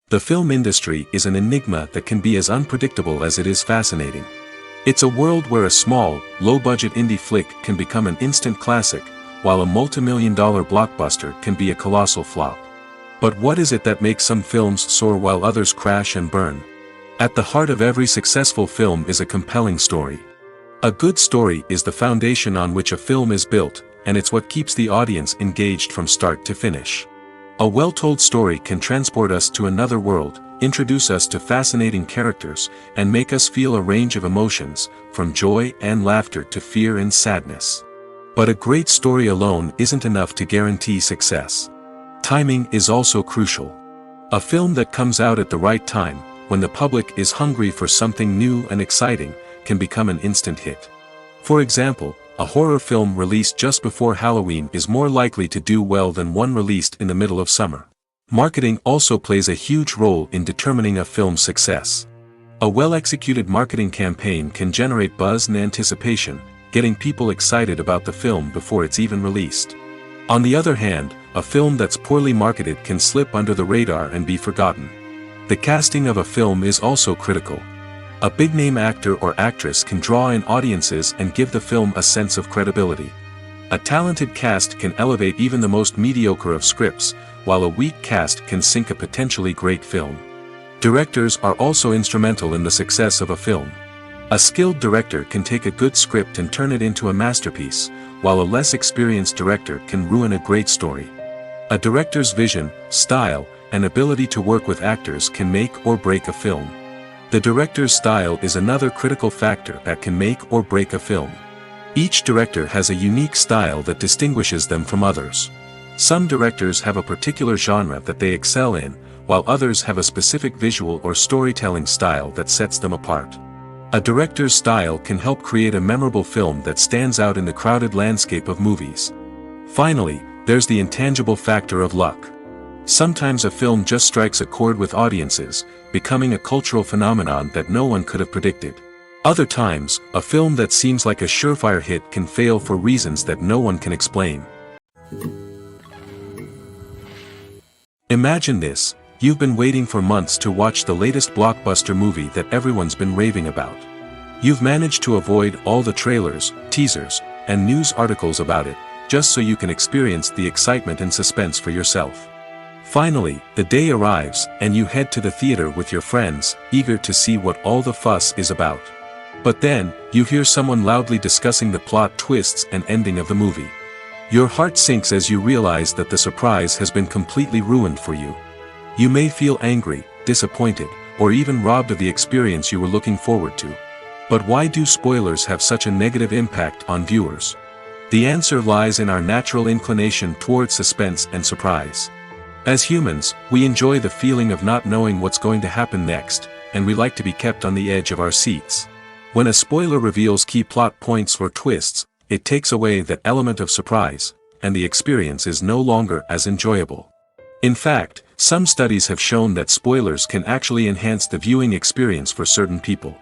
The film industry is an enigma that can be as unpredictable as it is fascinating. It's a world where a small, low-budget indie flick can become an instant classic, while a multi-million-dollar blockbuster can be a colossal flop. But what is it that makes some films soar while others crash and burn? At the heart of every successful film is a compelling story. A good story is the foundation on which a film is built, and it's what keeps the audience engaged from start to finish. A well-told story can transport us to another world, introduce us to fascinating characters, and make us feel a range of emotions, from joy and laughter to fear and sadness. But a great story alone isn't enough to guarantee success. Timing is also crucial. A film that comes out at the right time, when the public is hungry for something new and exciting, can become an instant hit. For example, a horror film released just before Halloween is more likely to do well than one released in the middle of summer. Marketing also plays a huge role in determining a film's success. A well-executed marketing campaign can generate buzz and anticipation, getting people excited about the film before it's even released. On the other hand, a film that's poorly marketed can slip under the radar and be forgotten. The casting of a film is also critical. A big-name actor or actress can draw in audiences and give the film a sense of credibility. A talented cast can elevate even the most mediocre of scripts, while a weak cast can sink a potentially great film. Directors are also instrumental in the success of a film. A skilled director can take a good script and turn it into a masterpiece, while a less experienced director can ruin a great story. A director's vision, style, and ability to work with actors can make or break a film. The director's style is another critical factor that can make or break a film. Each director has a unique style that distinguishes them from others. Some directors have a particular genre that they excel in, while others have a specific visual or storytelling style that sets them apart. A director's style can help create a memorable film that stands out in the crowded landscape of movies. Finally, there's the intangible factor of luck. Sometimes a film just strikes a chord with audiences, becoming a cultural phenomenon that no one could have predicted. Other times, a film that seems like a surefire hit can fail for reasons that no one can explain. Imagine this: you've been waiting for months to watch the latest blockbuster movie that everyone's been raving about. You've managed to avoid all the trailers, teasers, and news articles about it, just so you can experience the excitement and suspense for yourself. Finally, the day arrives, and you head to the theater with your friends, eager to see what all the fuss is about. But then, you hear someone loudly discussing the plot twists and ending of the movie. Your heart sinks as you realize that the surprise has been completely ruined for you. You may feel angry, disappointed, or even robbed of the experience you were looking forward to. But why do spoilers have such a negative impact on viewers? The answer lies in our natural inclination toward suspense and surprise. As humans, we enjoy the feeling of not knowing what's going to happen next, and we like to be kept on the edge of our seats. When a spoiler reveals key plot points or twists, it takes away that element of surprise, and the experience is no longer as enjoyable. In fact, some studies have shown that spoilers can actually enhance the viewing experience for certain people.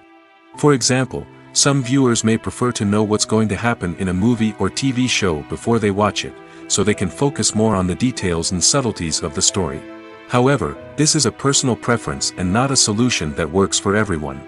For example, some viewers may prefer to know what's going to happen in a movie or TV show before they watch it, so they can focus more on the details and subtleties of the story. However, this is a personal preference and not a solution that works for everyone.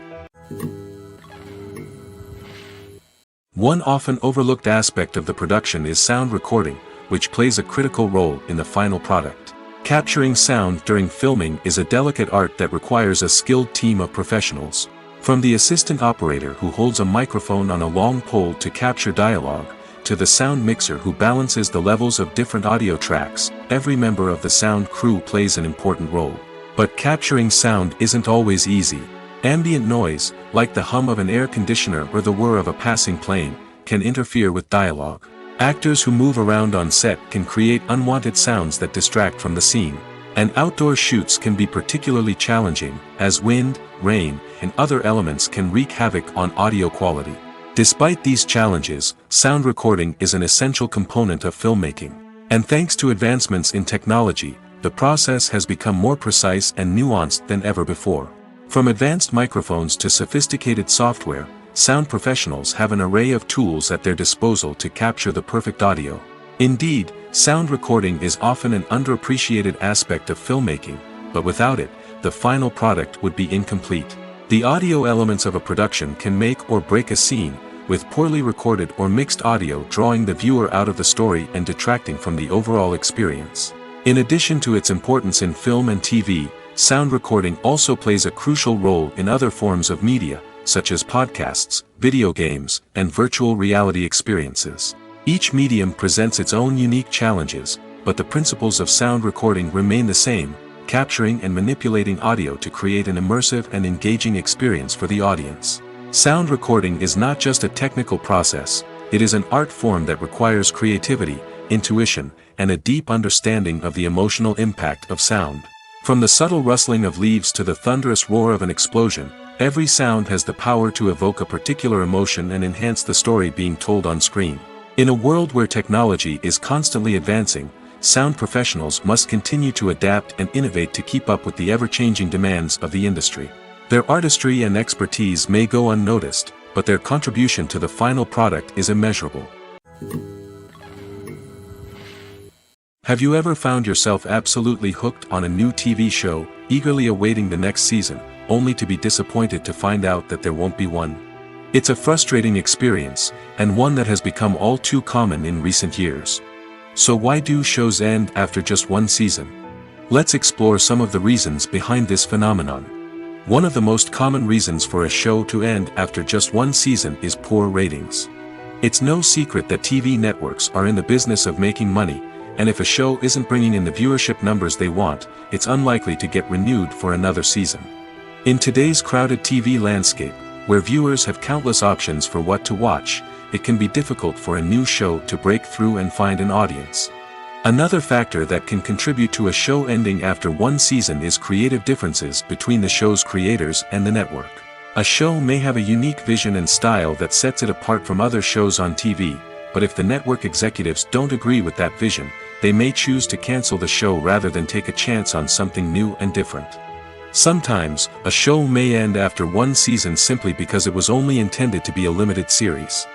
One often overlooked aspect of the production is sound recording, which plays a critical role in the final product. Capturing sound during filming is a delicate art that requires a skilled team of professionals. From the assistant operator who holds a microphone on a long pole to capture dialogue, to the sound mixer who balances the levels of different audio tracks, every member of the sound crew plays an important role. But capturing sound isn't always easy. Ambient noise, like the hum of an air conditioner or the whir of a passing plane, can interfere with dialogue. Actors who move around on set can create unwanted sounds that distract from the scene. And outdoor shoots can be particularly challenging, as wind, rain, and other elements can wreak havoc on audio quality. Despite these challenges, sound recording is an essential component of filmmaking. And thanks to advancements in technology, the process has become more precise and nuanced than ever before. From advanced microphones to sophisticated software, sound professionals have an array of tools at their disposal to capture the perfect audio. Indeed, sound recording is often an underappreciated aspect of filmmaking, but without it, the final product would be incomplete. The audio elements of a production can make or break a scene, with poorly recorded or mixed audio drawing the viewer out of the story and detracting from the overall experience. In addition to its importance in film and TV, sound recording also plays a crucial role in other forms of media, such as podcasts, video games, and virtual reality experiences. Each medium presents its own unique challenges, but the principles of sound recording remain the same, capturing and manipulating audio to create an immersive and engaging experience for the audience. Sound recording is not just a technical process, it is an art form that requires creativity, intuition, and a deep understanding of the emotional impact of sound. From the subtle rustling of leaves to the thunderous roar of an explosion, every sound has the power to evoke a particular emotion and enhance the story being told on screen. In a world where technology is constantly advancing, sound professionals must continue to adapt and innovate to keep up with the ever-changing demands of the industry. Their artistry and expertise may go unnoticed, but their contribution to the final product is immeasurable. Have you ever found yourself absolutely hooked on a new TV show, eagerly awaiting the next season, only to be disappointed to find out that there won't be one? It's a frustrating experience, and one that has become all too common in recent years. So why do shows end after just one season? Let's explore some of the reasons behind this phenomenon. One of the most common reasons for a show to end after just one season is poor ratings. It's no secret that TV networks are in the business of making money, and if a show isn't bringing in the viewership numbers they want, it's unlikely to get renewed for another season. In today's crowded TV landscape, where viewers have countless options for what to watch, it can be difficult for a new show to break through and find an audience. Another factor that can contribute to a show ending after one season is creative differences between the show's creators and the network. A show may have a unique vision and style that sets it apart from other shows on TV, but if the network executives don't agree with that vision, they may choose to cancel the show rather than take a chance on something new and different. Sometimes, a show may end after one season simply because it was only intended to be a limited series.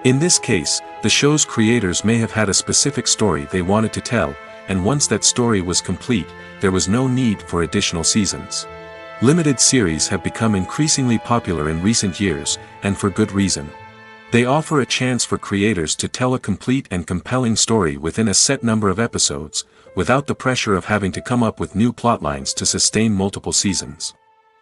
In this case, the show's creators may have had a specific story they wanted to tell, and once that story was complete, there was no need for additional seasons. Limited series have become increasingly popular in recent years, and for good reason. They offer a chance for creators to tell a complete and compelling story within a set number of episodes, without the pressure of having to come up with new plotlines to sustain multiple seasons.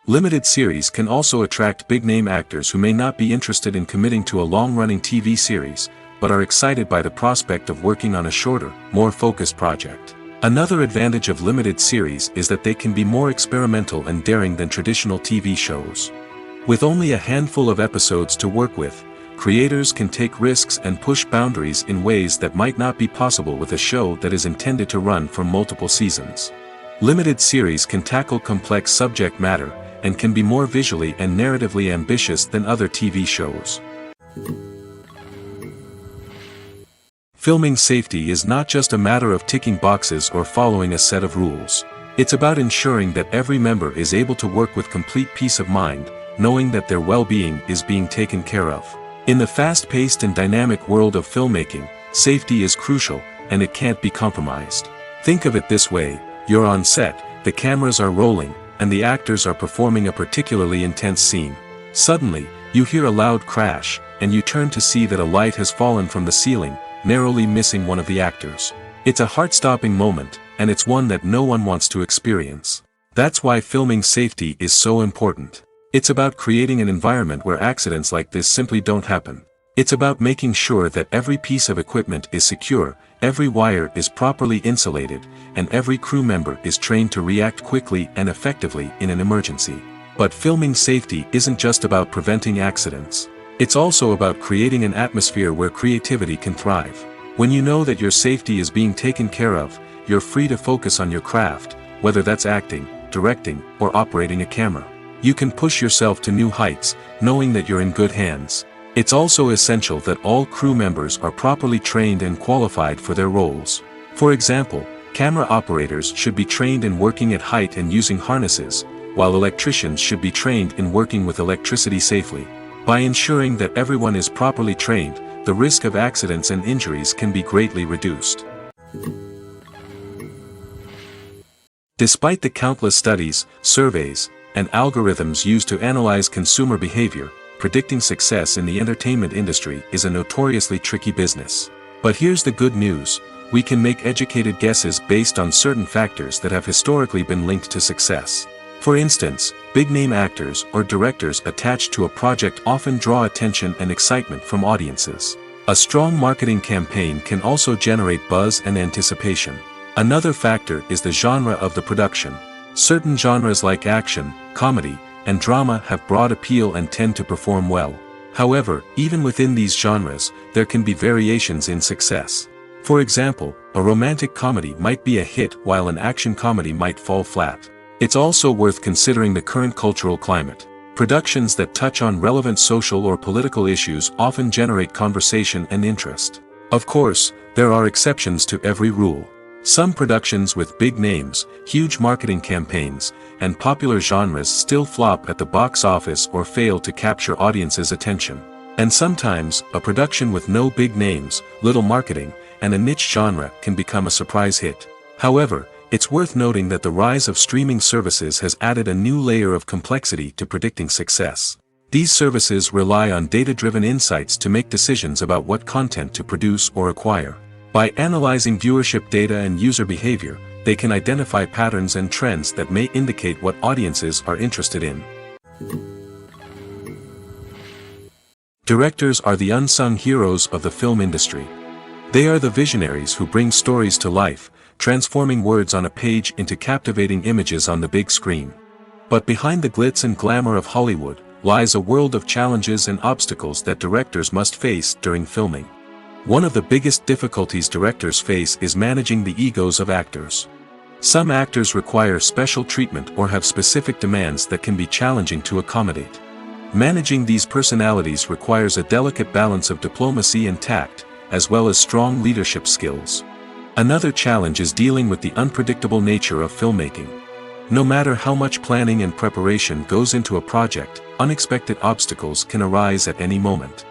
Limited series can also attract big-name actors who may not be interested in committing to a long-running TV series, but are excited by the prospect of working on a shorter, more focused project. Another advantage of limited series is that they can be more experimental and daring than traditional TV shows. With only a handful of episodes to work with, creators can take risks and push boundaries in ways that might not be possible with a show that is intended to run for multiple seasons. Limited series can tackle complex subject matter, and can be more visually and narratively ambitious than other TV shows. Filming safety is not just a matter of ticking boxes or following a set of rules. It's about ensuring that every member is able to work with complete peace of mind, knowing that their well-being is being taken care of. In the fast-paced and dynamic world of filmmaking, safety is crucial, and it can't be compromised. Think of it this way: you're on set, the cameras are rolling, and the actors are performing a particularly intense scene. Suddenly, you hear a loud crash, and you turn to see that a light has fallen from the ceiling, narrowly missing one of the actors. It's a heart-stopping moment, and it's one that no one wants to experience. That's why filming safety is so important. It's about creating an environment where accidents like this simply don't happen. It's about making sure that every piece of equipment is secure, every wire is properly insulated, and every crew member is trained to react quickly and effectively in an emergency. But filming safety isn't just about preventing accidents. It's also about creating an atmosphere where creativity can thrive. When you know that your safety is being taken care of, you're free to focus on your craft, whether that's acting, directing, or operating a camera. You can push yourself to new heights, knowing that you're in good hands. It's also essential that all crew members are properly trained and qualified for their roles. For example, camera operators should be trained in working at height and using harnesses, while electricians should be trained in working with electricity safely. By ensuring that everyone is properly trained, the risk of accidents and injuries can be greatly reduced. Despite the countless studies, surveys, and algorithms used to analyze consumer behavior, predicting success in the entertainment industry is a notoriously tricky business. But here's the good news: we can make educated guesses based on certain factors that have historically been linked to success. For instance, big-name actors or directors attached to a project often draw attention and excitement from audiences. A strong marketing campaign can also generate buzz and anticipation. Another factor is the genre of the production. Certain genres like action, comedy, and drama have broad appeal and tend to perform well. However, even within these genres, there can be variations in success. For example, a romantic comedy might be a hit while an action comedy might fall flat. It's also worth considering the current cultural climate. Productions that touch on relevant social or political issues often generate conversation and interest. Of course, there are exceptions to every rule. Some productions with big names, huge marketing campaigns, and popular genres still flop at the box office or fail to capture audiences' attention. And sometimes, a production with no big names, little marketing, and a niche genre can become a surprise hit. However, it's worth noting that the rise of streaming services has added a new layer of complexity to predicting success. These services rely on data-driven insights to make decisions about what content to produce or acquire. By analyzing viewership data and user behavior, they can identify patterns and trends that may indicate what audiences are interested in. Directors are the unsung heroes of the film industry. They are the visionaries who bring stories to life, transforming words on a page into captivating images on the big screen. But behind the glitz and glamour of Hollywood, lies a world of challenges and obstacles that directors must face during filming. One of the biggest difficulties directors face is managing the egos of actors. Some actors require special treatment or have specific demands that can be challenging to accommodate. Managing these personalities requires a delicate balance of diplomacy and tact, as well as strong leadership skills. Another challenge is dealing with the unpredictable nature of filmmaking. No matter how much planning and preparation goes into a project, unexpected obstacles can arise at any moment.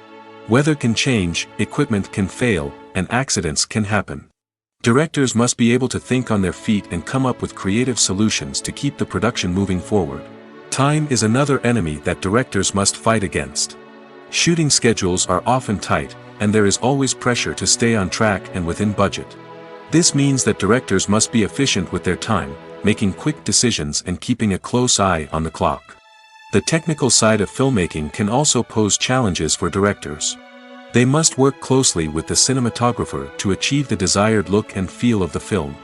Weather can change, equipment can fail, and accidents can happen. Directors must be able to think on their feet and come up with creative solutions to keep the production moving forward. Time is another enemy that directors must fight against. Shooting schedules are often tight, and there is always pressure to stay on track and within budget. This means that directors must be efficient with their time, making quick decisions and keeping a close eye on the clock. The technical side of filmmaking can also pose challenges for directors. They must work closely with the cinematographer to achieve the desired look and feel of the film.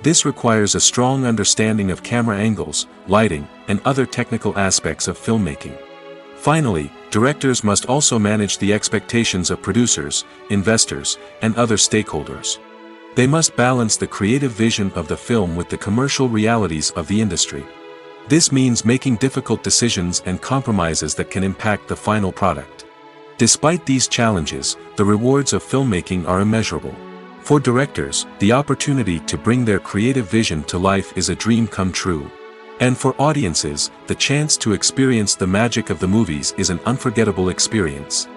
This requires a strong understanding of camera angles, lighting, and other technical aspects of filmmaking. Finally, directors must also manage the expectations of producers, investors, and other stakeholders. They must balance the creative vision of the film with the commercial realities of the industry. This means making difficult decisions and compromises that can impact the final product. Despite these challenges, the rewards of filmmaking are immeasurable. For directors, the opportunity to bring their creative vision to life is a dream come true. And for audiences, the chance to experience the magic of the movies is an unforgettable experience.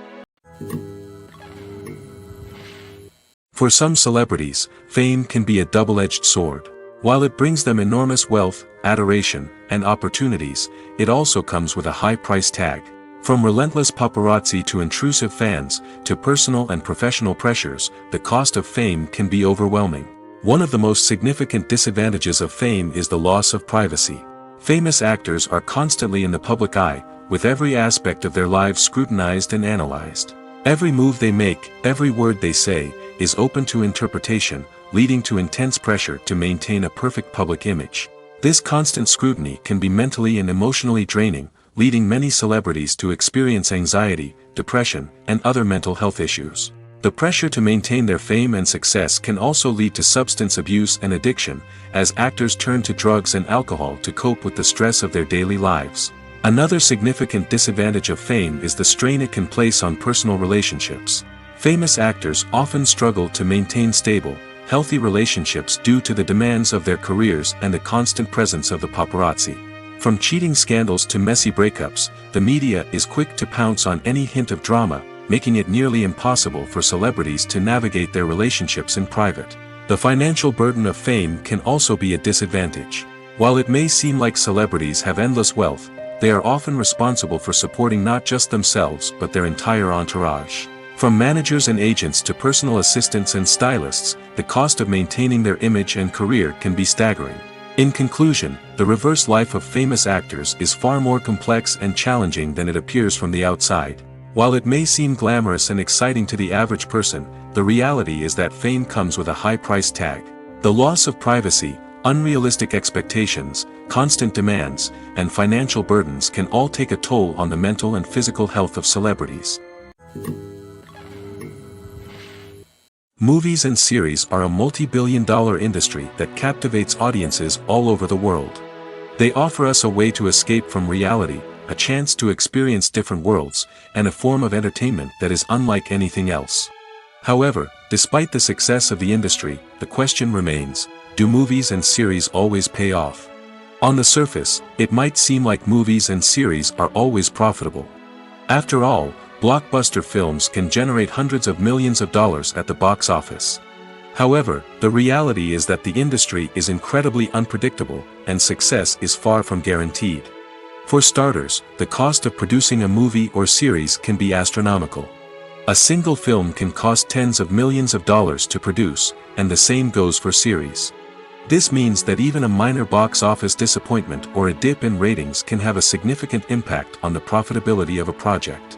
For some celebrities, fame can be a double-edged sword. While it brings them enormous wealth, adoration, and opportunities, it also comes with a high price tag. From relentless paparazzi to intrusive fans, to personal and professional pressures, the cost of fame can be overwhelming. One of the most significant disadvantages of fame is the loss of privacy. Famous actors are constantly in the public eye, with every aspect of their lives scrutinized and analyzed. Every move they make, every word they say, is open to interpretation, leading to intense pressure to maintain a perfect public image. This constant scrutiny can be mentally and emotionally draining, leading many celebrities to experience anxiety, depression, and other mental health issues. The pressure to maintain their fame and success can also lead to substance abuse and addiction, as actors turn to drugs and alcohol to cope with the stress of their daily lives. Another significant disadvantage of fame is the strain it can place on personal relationships. Famous actors often struggle to maintain stable, healthy relationships due to the demands of their careers and the constant presence of the paparazzi. From cheating scandals to messy breakups, the media is quick to pounce on any hint of drama, making it nearly impossible for celebrities to navigate their relationships in private. The financial burden of fame can also be a disadvantage. While it may seem like celebrities have endless wealth, they are often responsible for supporting not just themselves but their entire entourage. From managers and agents to personal assistants and stylists, the cost of maintaining their image and career can be staggering. In conclusion, the reverse life of famous actors is far more complex and challenging than it appears from the outside. While it may seem glamorous and exciting to the average person, the reality is that fame comes with a high price tag. The loss of privacy, unrealistic expectations, constant demands, and financial burdens can all take a toll on the mental and physical health of celebrities. Movies and series are a multi-billion-dollar industry that captivates audiences all over the world. They offer us a way to escape from reality, a chance to experience different worlds, and a form of entertainment that is unlike anything else. However, despite the success of the industry, the question remains, do movies and series always pay off? On the surface, it might seem like movies and series are always profitable. After all, blockbuster films can generate hundreds of millions of dollars at the box office. However, the reality is that the industry is incredibly unpredictable, and success is far from guaranteed. For starters, the cost of producing a movie or series can be astronomical. A single film can cost tens of millions of dollars to produce, and the same goes for series. This means that even a minor box office disappointment or a dip in ratings can have a significant impact on the profitability of a project.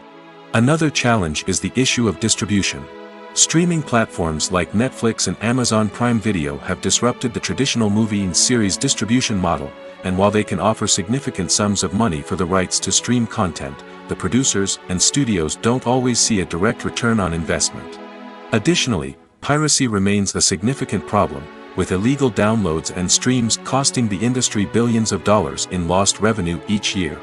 Another challenge is the issue of distribution. Streaming platforms like Netflix and Amazon Prime Video have disrupted the traditional movie and series distribution model, and while they can offer significant sums of money for the rights to stream content, the producers and studios don't always see a direct return on investment. Additionally, piracy remains a significant problem, with illegal downloads and streams costing the industry billions of dollars in lost revenue each year.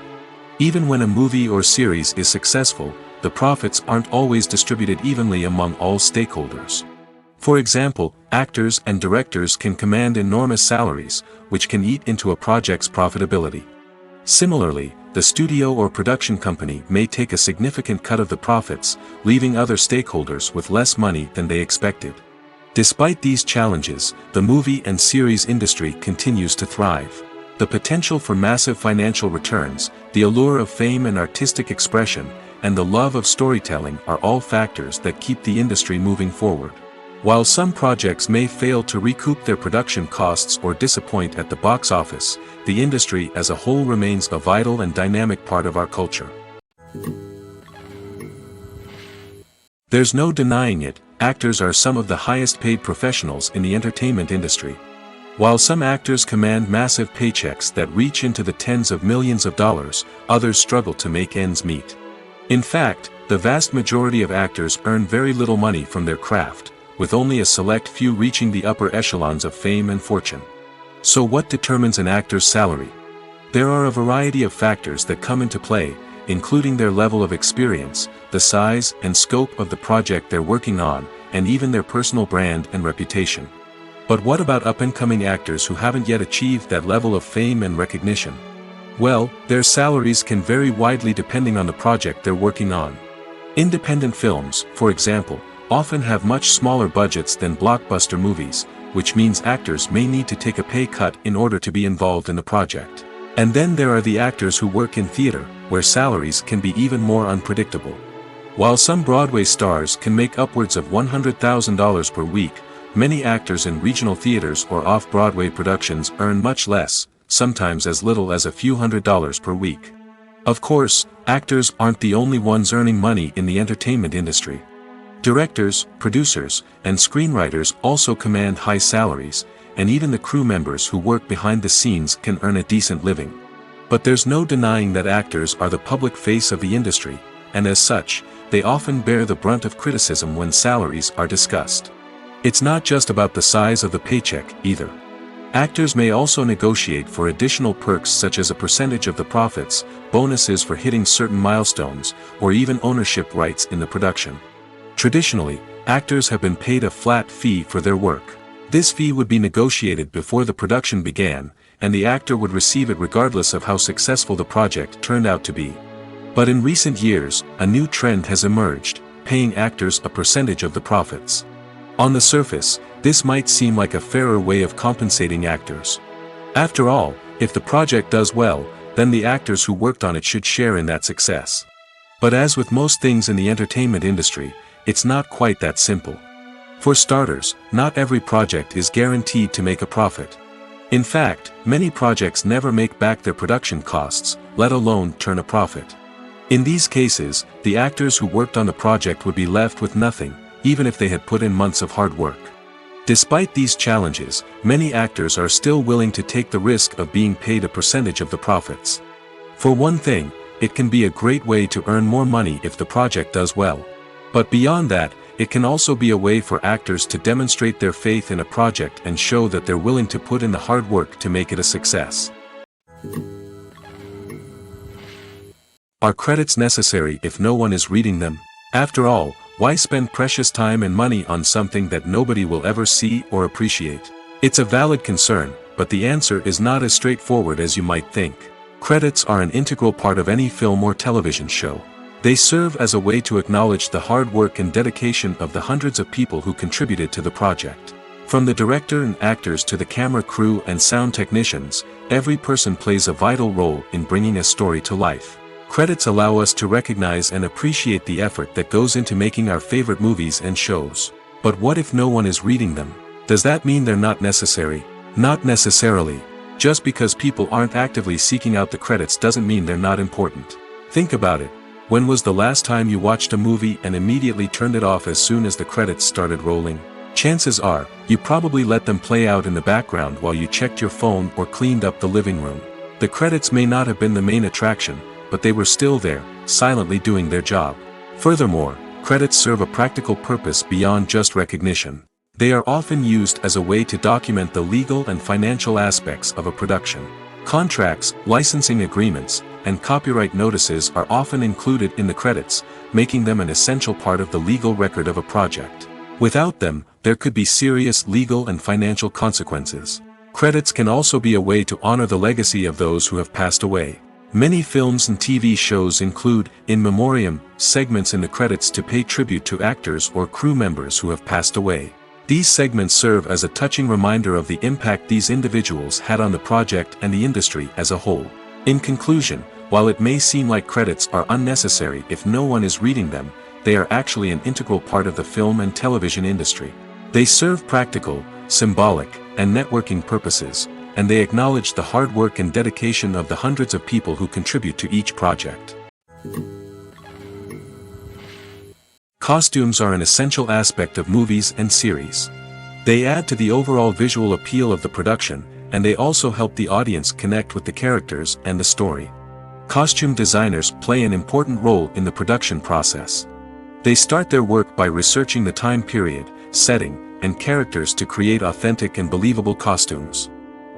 Even when a movie or series is successful, the profits aren't always distributed evenly among all stakeholders. For example, actors and directors can command enormous salaries, which can eat into a project's profitability. Similarly, the studio or production company may take a significant cut of the profits, leaving other stakeholders with less money than they expected. Despite these challenges, the movie and series industry continues to thrive. The potential for massive financial returns, the allure of fame and artistic expression, and the love of storytelling are all factors that keep the industry moving forward. While some projects may fail to recoup their production costs or disappoint at the box office, the industry as a whole remains a vital and dynamic part of our culture. There's no denying it, actors are some of the highest paid professionals in the entertainment industry. While some actors command massive paychecks that reach into the tens of millions of dollars, others struggle to make ends meet. In fact, the vast majority of actors earn very little money from their craft, with only a select few reaching the upper echelons of fame and fortune. So what determines an actor's salary? There are a variety of factors that come into play, including their level of experience, the size and scope of the project they're working on, and even their personal brand and reputation. But what about up-and-coming actors who haven't yet achieved that level of fame and recognition? Well, their salaries can vary widely depending on the project they're working on. Independent films, for example, often have much smaller budgets than blockbuster movies, which means actors may need to take a pay cut in order to be involved in the project. And then there are the actors who work in theater, where salaries can be even more unpredictable. While some Broadway stars can make upwards of $100,000 per week, many actors in regional theaters or off-Broadway productions earn much less, sometimes as little as a few $100s per week. Of course, actors aren't the only ones earning money in the entertainment industry. Directors, producers, and screenwriters also command high salaries, and even the crew members who work behind the scenes can earn a decent living. But there's no denying that actors are the public face of the industry, and as such, they often bear the brunt of criticism when salaries are discussed. It's not just about the size of the paycheck, either. Actors may also negotiate for additional perks such as a percentage of the profits, bonuses for hitting certain milestones, or even ownership rights in the production. Traditionally, actors have been paid a flat fee for their work. This fee would be negotiated before the production began, and the actor would receive it regardless of how successful the project turned out to be. But in recent years, a new trend has emerged, paying actors a percentage of the profits. On the surface, this might seem like a fairer way of compensating actors. After all, if the project does well, then the actors who worked on it should share in that success. But as with most things in the entertainment industry, it's not quite that simple. For starters, not every project is guaranteed to make a profit. In fact, many projects never make back their production costs, let alone turn a profit. In these cases, the actors who worked on the project would be left with nothing, even if they had put in months of hard work. Despite these challenges, many actors are still willing to take the risk of being paid a percentage of the profits. For one thing, it can be a great way to earn more money if the project does well. But beyond that, it can also be a way for actors to demonstrate their faith in a project and show that they're willing to put in the hard work to make it a success. Are credits necessary if no one is reading them? After all, why spend precious time and money on something that nobody will ever see or appreciate? It's a valid concern, but the answer is not as straightforward as you might think. Credits are an integral part of any film or television show. They serve as a way to acknowledge the hard work and dedication of the hundreds of people who contributed to the project. From the director and actors to the camera crew and sound technicians, every person plays a vital role in bringing a story to life. Credits allow us to recognize and appreciate the effort that goes into making our favorite movies and shows. But what if no one is reading them? Does that mean they're not necessary? Not necessarily. Just because people aren't actively seeking out the credits doesn't mean they're not important. Think about it. When was the last time you watched a movie and immediately turned it off as soon as the credits started rolling? Chances are, you probably let them play out in the background while you checked your phone or cleaned up the living room. The credits may not have been the main attraction, but they were still there, silently doing their job. Furthermore, credits serve a practical purpose beyond just recognition. They are often used as a way to document the legal and financial aspects of a production. Contracts, licensing agreements, and copyright notices are often included in the credits, making them an essential part of the legal record of a project. Without them, there could be serious legal and financial consequences. Credits can also be a way to honor the legacy of those who have passed away. Many films and TV shows include, in memoriam, segments in the credits to pay tribute to actors or crew members who have passed away. These segments serve as a touching reminder of the impact these individuals had on the project and the industry as a whole. In conclusion, while it may seem like credits are unnecessary if no one is reading them, they are actually an integral part of the film and television industry. They serve practical, symbolic, and networking purposes, and they acknowledge the hard work and dedication of the hundreds of people who contribute to each project. Costumes are an essential aspect of movies and series. They add to the overall visual appeal of the production, and they also help the audience connect with the characters and the story. Costume designers play an important role in the production process. They start their work by researching the time period, setting, and characters to create authentic and believable costumes.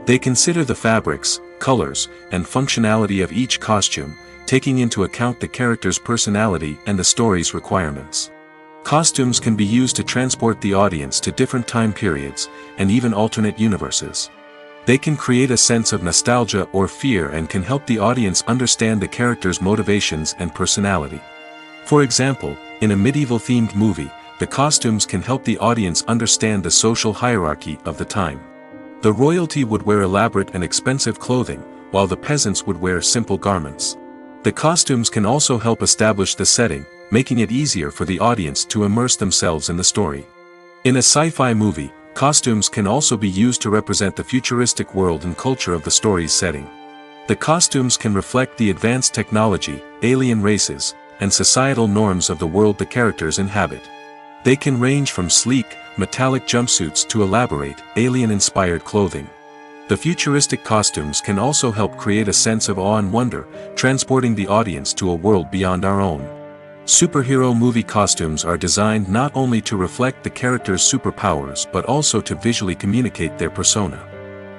They consider the fabrics, colors, and functionality of each costume, taking into account the character's personality and the story's requirements. Costumes can be used to transport the audience to different time periods, and even alternate universes. They can create a sense of nostalgia or fear and can help the audience understand the character's motivations and personality. For example, in a medieval-themed movie, the costumes can help the audience understand the social hierarchy of the time. The royalty would wear elaborate and expensive clothing, while the peasants would wear simple garments. The costumes can also help establish the setting, making it easier for the audience to immerse themselves in the story. In a sci-fi movie, costumes can also be used to represent the futuristic world and culture of the story's setting. The costumes can reflect the advanced technology, alien races, and societal norms of the world the characters inhabit. They can range from sleek, metallic jumpsuits to elaborate, alien-inspired clothing. The futuristic costumes can also help create a sense of awe and wonder, transporting the audience to a world beyond our own. Superhero movie costumes are designed not only to reflect the character's superpowers but also to visually communicate their persona.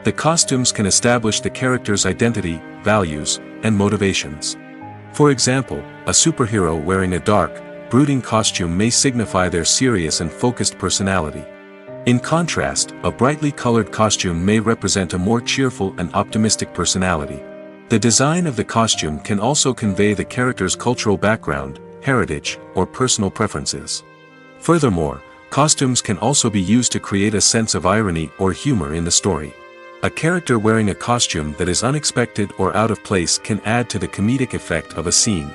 The costumes can establish the character's identity, values, and motivations. For example, a superhero wearing a dark, brooding costume may signify their serious and focused personality. In contrast, a brightly colored costume may represent a more cheerful and optimistic personality. The design of the costume can also convey the character's cultural background, heritage, or personal preferences. Furthermore, costumes can also be used to create a sense of irony or humor in the story. A character wearing a costume that is unexpected or out of place can add to the comedic effect of a scene.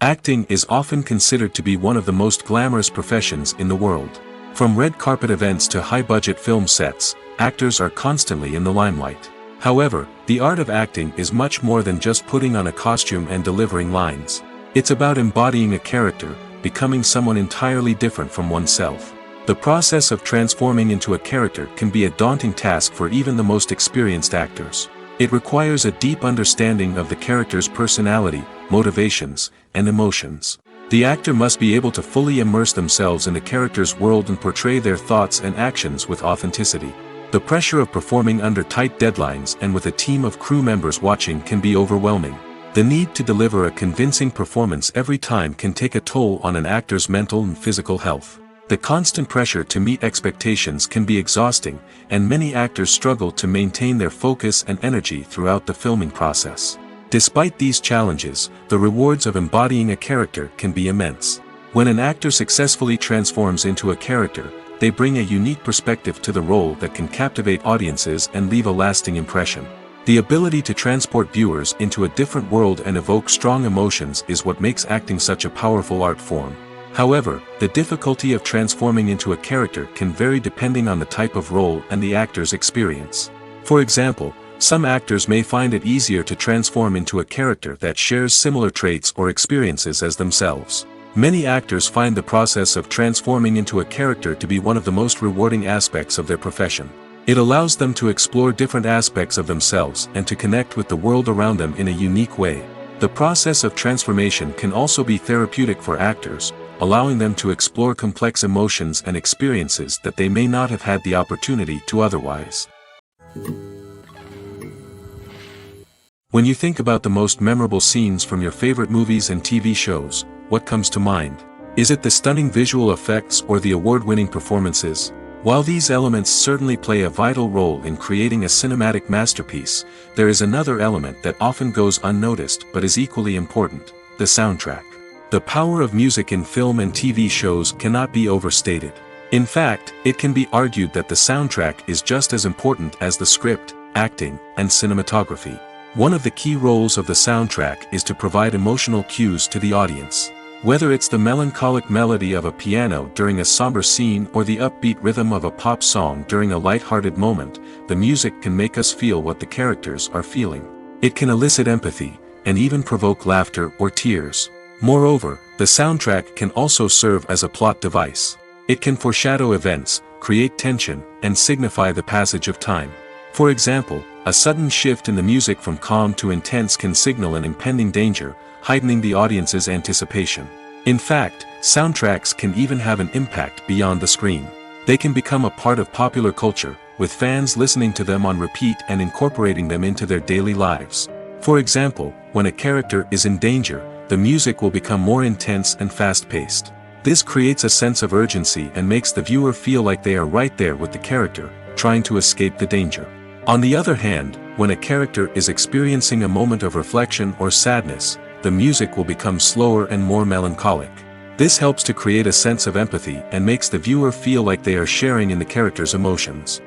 Acting is often considered to be one of the most glamorous professions in the world. From red carpet events to high-budget film sets, actors are constantly in the limelight. However, the art of acting is much more than just putting on a costume and delivering lines. It's about embodying a character, becoming someone entirely different from oneself. The process of transforming into a character can be a daunting task for even the most experienced actors. It requires a deep understanding of the character's personality, motivations, and emotions. The actor must be able to fully immerse themselves in the character's world and portray their thoughts and actions with authenticity. The pressure of performing under tight deadlines and with a team of crew members watching can be overwhelming. The need to deliver a convincing performance every time can take a toll on an actor's mental and physical health. The constant pressure to meet expectations can be exhausting, and many actors struggle to maintain their focus and energy throughout the filming process. Despite these challenges, the rewards of embodying a character can be immense. When an actor successfully transforms into a character, they bring a unique perspective to the role that can captivate audiences and leave a lasting impression. The ability to transport viewers into a different world and evoke strong emotions is what makes acting such a powerful art form. However, the difficulty of transforming into a character can vary depending on the type of role and the actor's experience. For example, some actors may find it easier to transform into a character that shares similar traits or experiences as themselves. Many actors find the process of transforming into a character to be one of the most rewarding aspects of their profession. It allows them to explore different aspects of themselves and to connect with the world around them in a unique way. The process of transformation can also be therapeutic for actors, allowing them to explore complex emotions and experiences that they may not have had the opportunity to otherwise. When you think about the most memorable scenes from your favorite movies and TV shows, what comes to mind? Is it the stunning visual effects or the award-winning performances? While these elements certainly play a vital role in creating a cinematic masterpiece, there is another element that often goes unnoticed but is equally important: the soundtrack. The power of music in film and TV shows cannot be overstated. In fact, it can be argued that the soundtrack is just as important as the script, acting, and cinematography. One of the key roles of the soundtrack is to provide emotional cues to the audience. Whether it's the melancholic melody of a piano during a somber scene or the upbeat rhythm of a pop song during a light-hearted moment, the music can make us feel what the characters are feeling. It can elicit empathy, and even provoke laughter or tears. Moreover, the soundtrack can also serve as a plot device. It can foreshadow events, create tension, and signify the passage of time. For example, a sudden shift in the music from calm to intense can signal an impending danger, heightening the audience's anticipation. In fact, soundtracks can even have an impact beyond the screen. They can become a part of popular culture, with fans listening to them on repeat and incorporating them into their daily lives. For example, when a character is in danger, the music will become more intense and fast-paced. This creates a sense of urgency and makes the viewer feel like they are right there with the character, trying to escape the danger. On the other hand, when a character is experiencing a moment of reflection or sadness, the music will become slower and more melancholic. This helps to create a sense of empathy and makes the viewer feel like they are sharing in the character's emotions.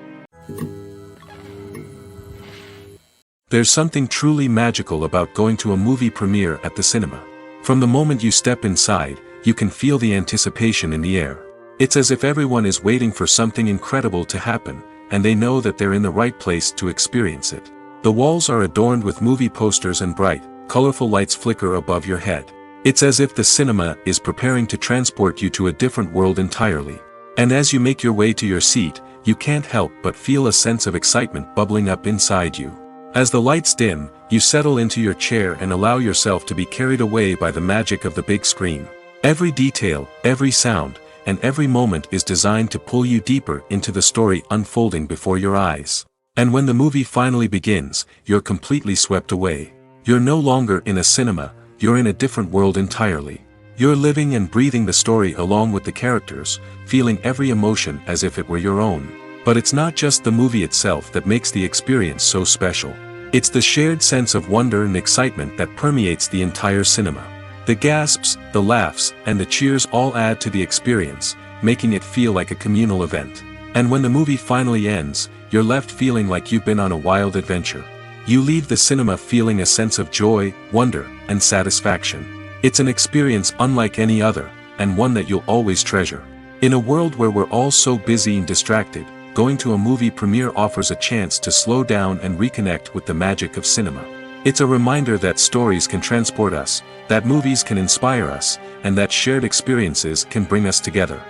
There's something truly magical about going to a movie premiere at the cinema. From the moment you step inside, you can feel the anticipation in the air. It's as if everyone is waiting for something incredible to happen, and they know that they're in the right place to experience it. The walls are adorned with movie posters and bright, colorful lights flicker above your head. It's as if the cinema is preparing to transport you to a different world entirely. And as you make your way to your seat, you can't help but feel a sense of excitement bubbling up inside you. As the lights dim, you settle into your chair and allow yourself to be carried away by the magic of the big screen. Every detail, every sound, and every moment is designed to pull you deeper into the story unfolding before your eyes. And when the movie finally begins, you're completely swept away. You're no longer in a cinema, you're in a different world entirely. You're living and breathing the story along with the characters, feeling every emotion as if it were your own. But it's not just the movie itself that makes the experience so special. It's the shared sense of wonder and excitement that permeates the entire cinema. The gasps, the laughs, and the cheers all add to the experience, making it feel like a communal event. And when the movie finally ends, you're left feeling like you've been on a wild adventure. You leave the cinema feeling a sense of joy, wonder, and satisfaction. It's an experience unlike any other, and one that you'll always treasure. In a world where we're all so busy and distracted, going to a movie premiere offers a chance to slow down and reconnect with the magic of cinema. It's a reminder that stories can transport us, that movies can inspire us, and that shared experiences can bring us together.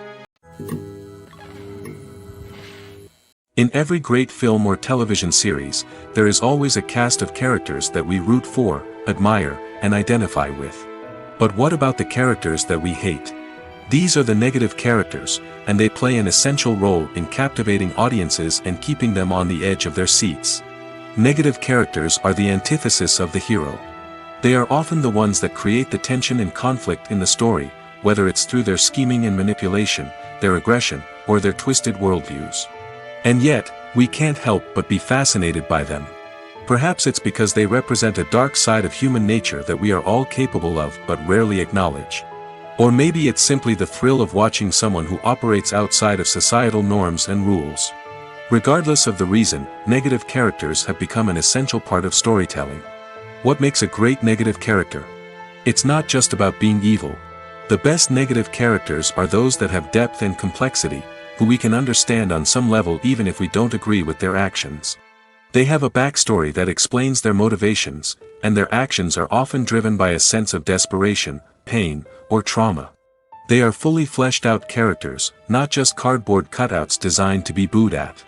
In every great film or television series, there is always a cast of characters that we root for, admire, and identify with. But what about the characters that we hate? These are the negative characters, and they play an essential role in captivating audiences and keeping them on the edge of their seats. Negative characters are the antithesis of the hero. They are often the ones that create the tension and conflict in the story, whether it's through their scheming and manipulation, their aggression, or their twisted worldviews. And yet, we can't help but be fascinated by them. Perhaps it's because they represent a dark side of human nature that we are all capable of but rarely acknowledge. Or maybe it's simply the thrill of watching someone who operates outside of societal norms and rules. Regardless of the reason, negative characters have become an essential part of storytelling. What makes a great negative character? It's not just about being evil. The best negative characters are those that have depth and complexity, who we can understand on some level even if we don't agree with their actions. They have a backstory that explains their motivations, and their actions are often driven by a sense of desperation, pain, or trauma. They are fully fleshed out characters, not just cardboard cutouts designed to be booed at.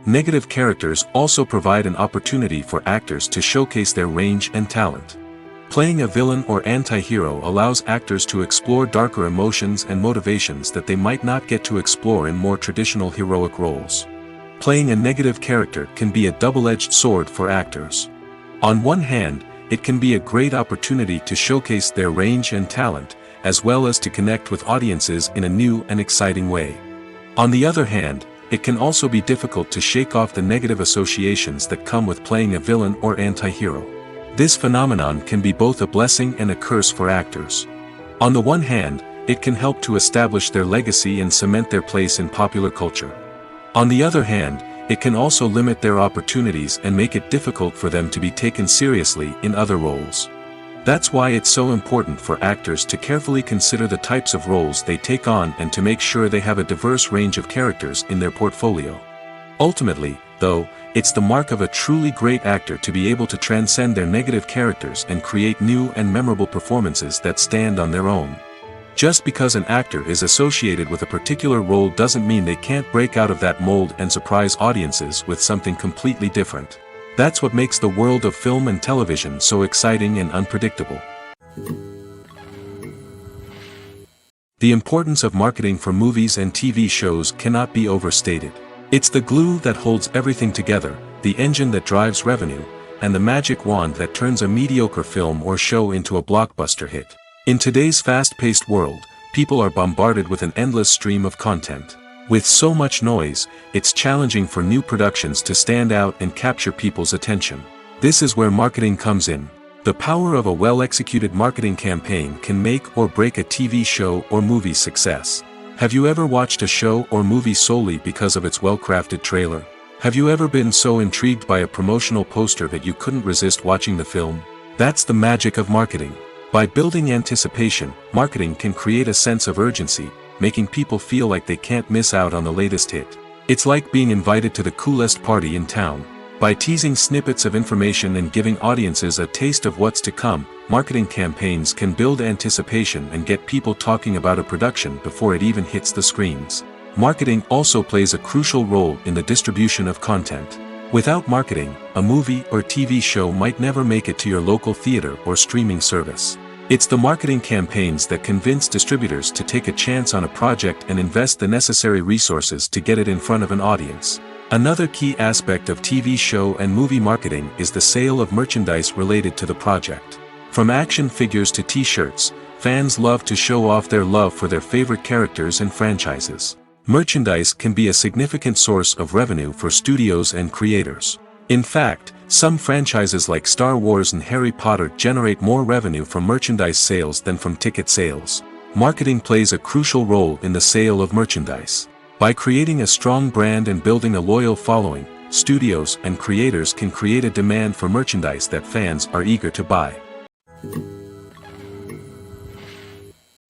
Negative characters also provide an opportunity for actors to showcase their range and talent. Playing a villain or anti-hero allows actors to explore darker emotions and motivations that they might not get to explore in more traditional heroic roles. Playing a negative character can be a double-edged sword for actors. On one hand, it can be a great opportunity to showcase their range and talent, as well as to connect with audiences in a new and exciting way. On the other hand, it can also be difficult to shake off the negative associations that come with playing a villain or anti-hero. This phenomenon can be both a blessing and a curse for actors. On the one hand, it can help to establish their legacy and cement their place in popular culture. On the other hand, it can also limit their opportunities and make it difficult for them to be taken seriously in other roles. That's why it's so important for actors to carefully consider the types of roles they take on and to make sure they have a diverse range of characters in their portfolio. Ultimately, though, it's the mark of a truly great actor to be able to transcend their negative characters and create new and memorable performances that stand on their own. Just because an actor is associated with a particular role doesn't mean they can't break out of that mold and surprise audiences with something completely different. That's what makes the world of film and television so exciting and unpredictable. The importance of marketing for movies and TV shows cannot be overstated. It's the glue that holds everything together, the engine that drives revenue, and the magic wand that turns a mediocre film or show into a blockbuster hit. In today's fast-paced world, people are bombarded with an endless stream of content. With so much noise, it's challenging for new productions to stand out and capture people's attention. This is where marketing comes in. The power of a well-executed marketing campaign can make or break a TV show or movie's success. Have you ever watched a show or movie solely because of its well-crafted trailer? Have you ever been so intrigued by a promotional poster that you couldn't resist watching the film? That's the magic of marketing. By building anticipation, marketing can create a sense of urgency, making people feel like they can't miss out on the latest hit. It's like being invited to the coolest party in town. By teasing snippets of information and giving audiences a taste of what's to come, marketing campaigns can build anticipation and get people talking about a production before it even hits the screens. Marketing also plays a crucial role in the distribution of content. Without marketing, a movie or TV show might never make it to your local theater or streaming service. It's the marketing campaigns that convince distributors to take a chance on a project and invest the necessary resources to get it in front of an audience. Another key aspect of TV show and movie marketing is the sale of merchandise related to the project. From action figures to t-shirts, fans love to show off their love for their favorite characters and franchises. Merchandise can be a significant source of revenue for studios and creators. In fact, some franchises like Star Wars and Harry Potter generate more revenue from merchandise sales than from ticket sales. Marketing plays a crucial role in the sale of merchandise. By creating a strong brand and building a loyal following, studios and creators can create a demand for merchandise that fans are eager to buy.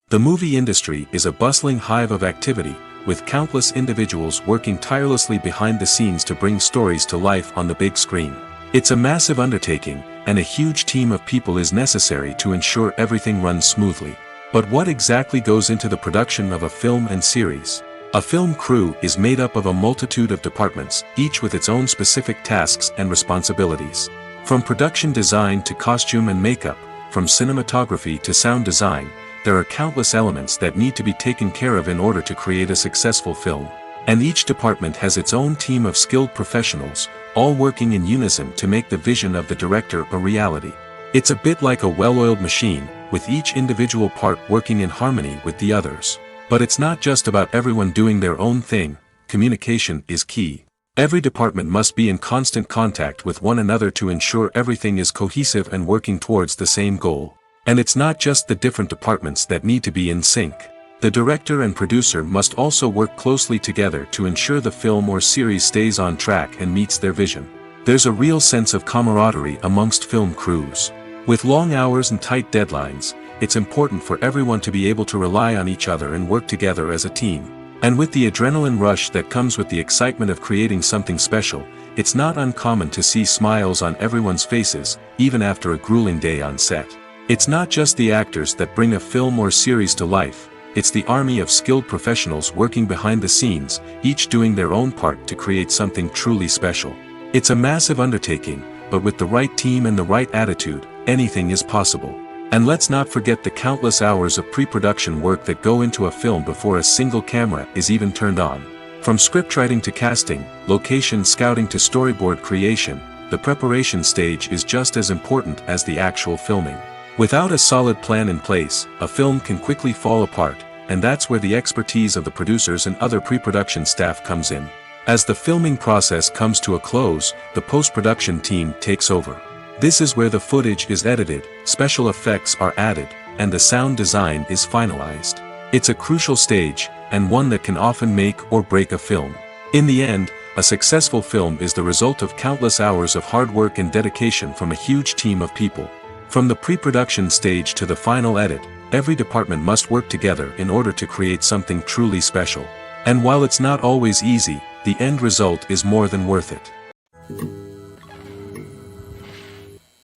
The movie industry is a bustling hive of activity, with countless individuals working tirelessly behind the scenes to bring stories to life on the big screen. It's a massive undertaking, and a huge team of people is necessary to ensure everything runs smoothly. But what exactly goes into the production of a film and series? A film crew is made up of a multitude of departments, each with its own specific tasks and responsibilities. From production design to costume and makeup, from cinematography to sound design, there are countless elements that need to be taken care of in order to create a successful film. And each department has its own team of skilled professionals, all working in unison to make the vision of the director a reality. It's a bit like a well-oiled machine, with each individual part working in harmony with the others. But it's not just about everyone doing their own thing. Communication is key. Every department must be in constant contact with one another to ensure everything is cohesive and working towards the same goal. And it's not just the different departments that need to be in sync. The director and producer must also work closely together to ensure the film or series stays on track and meets their vision. There's a real sense of camaraderie amongst film crews. With long hours and tight deadlines, it's important for everyone to be able to rely on each other and work together as a team. And with the adrenaline rush that comes with the excitement of creating something special, it's not uncommon to see smiles on everyone's faces, even after a grueling day on set. It's not just the actors that bring a film or series to life, it's the army of skilled professionals working behind the scenes, each doing their own part to create something truly special. It's a massive undertaking, but with the right team and the right attitude, anything is possible. And let's not forget the countless hours of pre-production work that go into a film before a single camera is even turned on. From scriptwriting to casting, location scouting to storyboard creation, the preparation stage is just as important as the actual filming. Without a solid plan in place, a film can quickly fall apart, and that's where the expertise of the producers and other pre-production staff comes in. As the filming process comes to a close, the post-production team takes over. This is where the footage is edited, special effects are added, and the sound design is finalized. It's a crucial stage, and one that can often make or break a film. In the end, a successful film is the result of countless hours of hard work and dedication from a huge team of people. From the pre-production stage to the final edit, every department must work together in order to create something truly special. And while it's not always easy, the end result is more than worth it.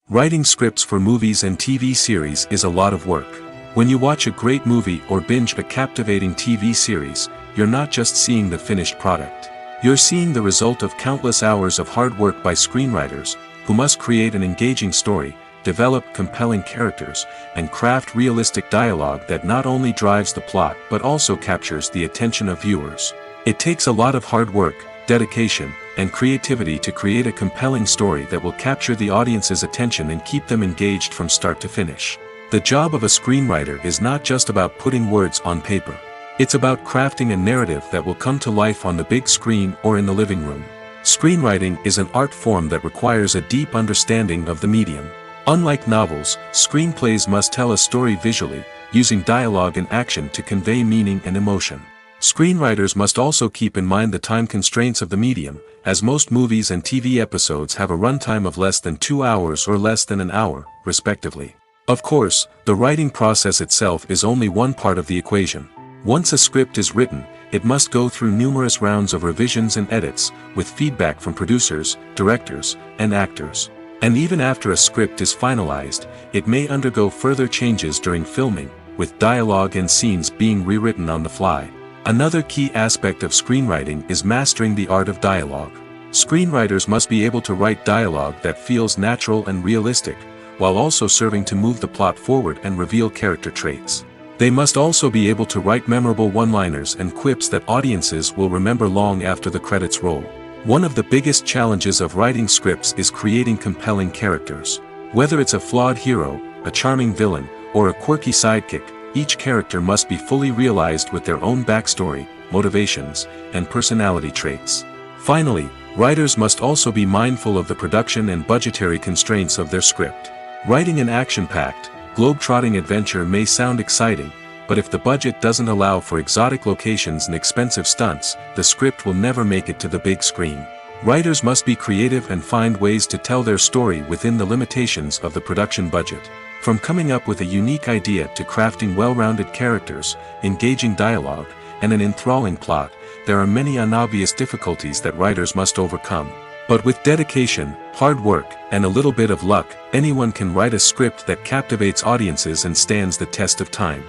Writing scripts for movies and TV series is a lot of work. When you watch a great movie or binge a captivating TV series, you're not just seeing the finished product. You're seeing the result of countless hours of hard work by screenwriters, who must create an engaging story, develop compelling characters, and craft realistic dialogue that not only drives the plot but also captures the attention of viewers. It takes a lot of hard work, dedication, and creativity to create a compelling story that will capture the audience's attention and keep them engaged from start to finish. The job of a screenwriter is not just about putting words on paper. It's about crafting a narrative that will come to life on the big screen or in the living room. Screenwriting is an art form that requires a deep understanding of the medium. Unlike novels, screenplays must tell a story visually, using dialogue and action to convey meaning and emotion. Screenwriters must also keep in mind the time constraints of the medium, as most movies and TV episodes have a runtime of less than 2 hours or less than an hour, respectively. Of course, the writing process itself is only one part of the equation. Once a script is written, it must go through numerous rounds of revisions and edits, with feedback from producers, directors, and actors. And even after a script is finalized, it may undergo further changes during filming, with dialogue and scenes being rewritten on the fly. Another key aspect of screenwriting is mastering the art of dialogue. Screenwriters must be able to write dialogue that feels natural and realistic, while also serving to move the plot forward and reveal character traits. They must also be able to write memorable one-liners and quips that audiences will remember long after the credits roll. One of the biggest challenges of writing scripts is creating compelling characters. Whether it's a flawed hero, a charming villain, or a quirky sidekick, each character must be fully realized with their own backstory, motivations, and personality traits. Finally, writers must also be mindful of the production and budgetary constraints of their script. Writing an action-packed, globe-trotting adventure may sound exciting, but if the budget doesn't allow for exotic locations and expensive stunts, the script will never make it to the big screen. Writers must be creative and find ways to tell their story within the limitations of the production budget. From coming up with a unique idea to crafting well-rounded characters, engaging dialogue, and an enthralling plot, there are many unobvious difficulties that writers must overcome. But with dedication, hard work, and a little bit of luck, anyone can write a script that captivates audiences and stands the test of time.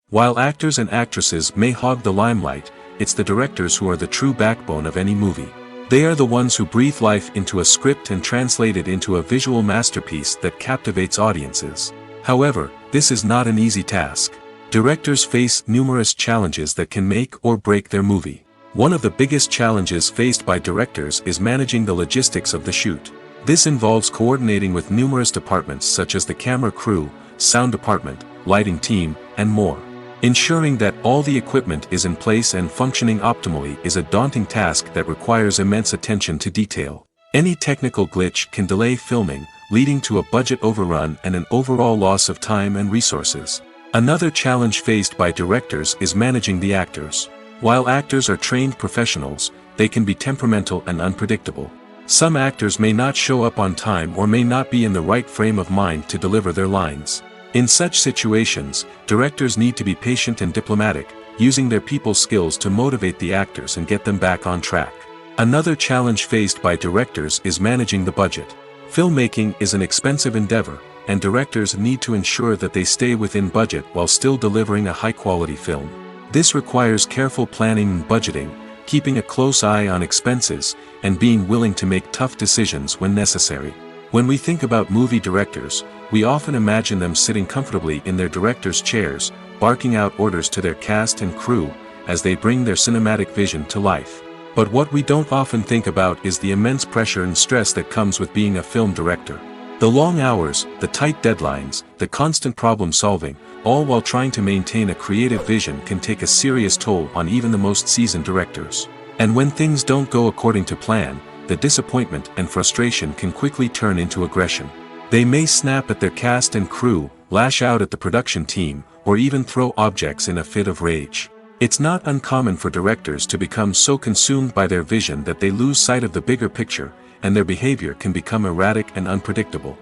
While actors and actresses may hog the limelight, it's the directors who are the true backbone of any movie. They are the ones who breathe life into a script and translate it into a visual masterpiece that captivates audiences. However, this is not an easy task. Directors face numerous challenges that can make or break their movie. One of the biggest challenges faced by directors is managing the logistics of the shoot. This involves coordinating with numerous departments such as the camera crew, sound department, lighting team, and more. Ensuring that all the equipment is in place and functioning optimally is a daunting task that requires immense attention to detail. Any technical glitch can delay filming, leading to a budget overrun and an overall loss of time and resources. Another challenge faced by directors is managing the actors. While actors are trained professionals, they can be temperamental and unpredictable. Some actors may not show up on time or may not be in the right frame of mind to deliver their lines. In such situations, directors need to be patient and diplomatic, using their people skills to motivate the actors and get them back on track. Another challenge faced by directors is managing the budget. Filmmaking is an expensive endeavor, and directors need to ensure that they stay within budget while still delivering a high-quality film. This requires careful planning and budgeting, keeping a close eye on expenses, and being willing to make tough decisions when necessary. When we think about movie directors, we often imagine them sitting comfortably in their director's chairs, barking out orders to their cast and crew, as they bring their cinematic vision to life. But what we don't often think about is the immense pressure and stress that comes with being a film director. The long hours, the tight deadlines, the constant problem solving, all while trying to maintain a creative vision can take a serious toll on even the most seasoned directors. And when things don't go according to plan, the disappointment and frustration can quickly turn into aggression. They may snap at their cast and crew, lash out at the production team, or even throw objects in a fit of rage. It's not uncommon for directors to become so consumed by their vision that they lose sight of the bigger picture, and their behavior can become erratic and unpredictable.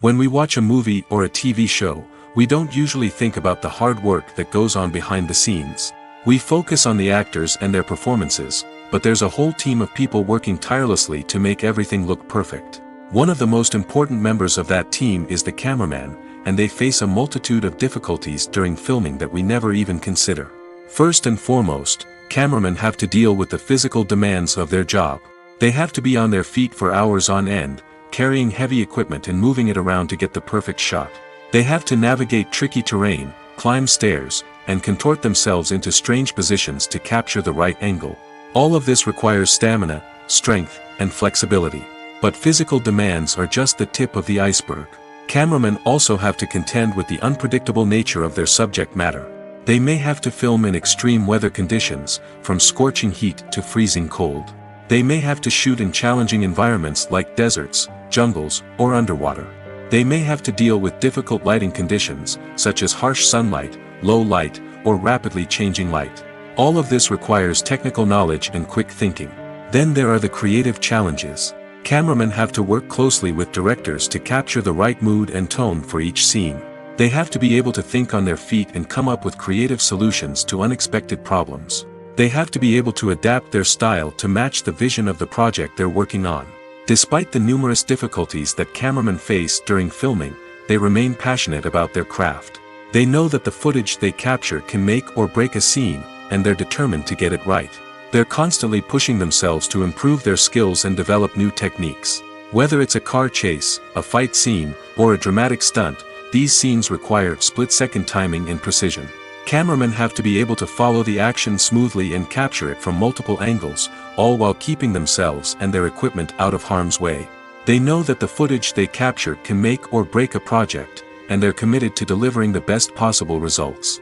When we watch a movie or a TV show, we don't usually think about the hard work that goes on behind the scenes. We focus on the actors and their performances, but there's a whole team of people working tirelessly to make everything look perfect. One of the most important members of that team is the cameraman, and they face a multitude of difficulties during filming that we never even consider. First and foremost, cameramen have to deal with the physical demands of their job. They have to be on their feet for hours on end, carrying heavy equipment and moving it around to get the perfect shot. They have to navigate tricky terrain, climb stairs, and contort themselves into strange positions to capture the right angle. All of this requires stamina, strength, and flexibility. But physical demands are just the tip of the iceberg. Cameramen also have to contend with the unpredictable nature of their subject matter. They may have to film in extreme weather conditions, from scorching heat to freezing cold. They may have to shoot in challenging environments like deserts, jungles, or underwater. They may have to deal with difficult lighting conditions, such as harsh sunlight, low light, or rapidly changing light. All of this requires technical knowledge and quick thinking. Then there are the creative challenges. Cameramen have to work closely with directors to capture the right mood and tone for each scene. They have to be able to think on their feet and come up with creative solutions to unexpected problems. They have to be able to adapt their style to match the vision of the project they're working on. Despite the numerous difficulties that cameramen face during filming, they remain passionate about their craft. They know that the footage they capture can make or break a scene, and they're determined to get it right. They're constantly pushing themselves to improve their skills and develop new techniques. Whether it's a car chase, a fight scene, or a dramatic stunt, these scenes require split-second timing and precision. Cameramen have to be able to follow the action smoothly and capture it from multiple angles, all while keeping themselves and their equipment out of harm's way. They know that the footage they capture can make or break a project, and they're committed to delivering the best possible results.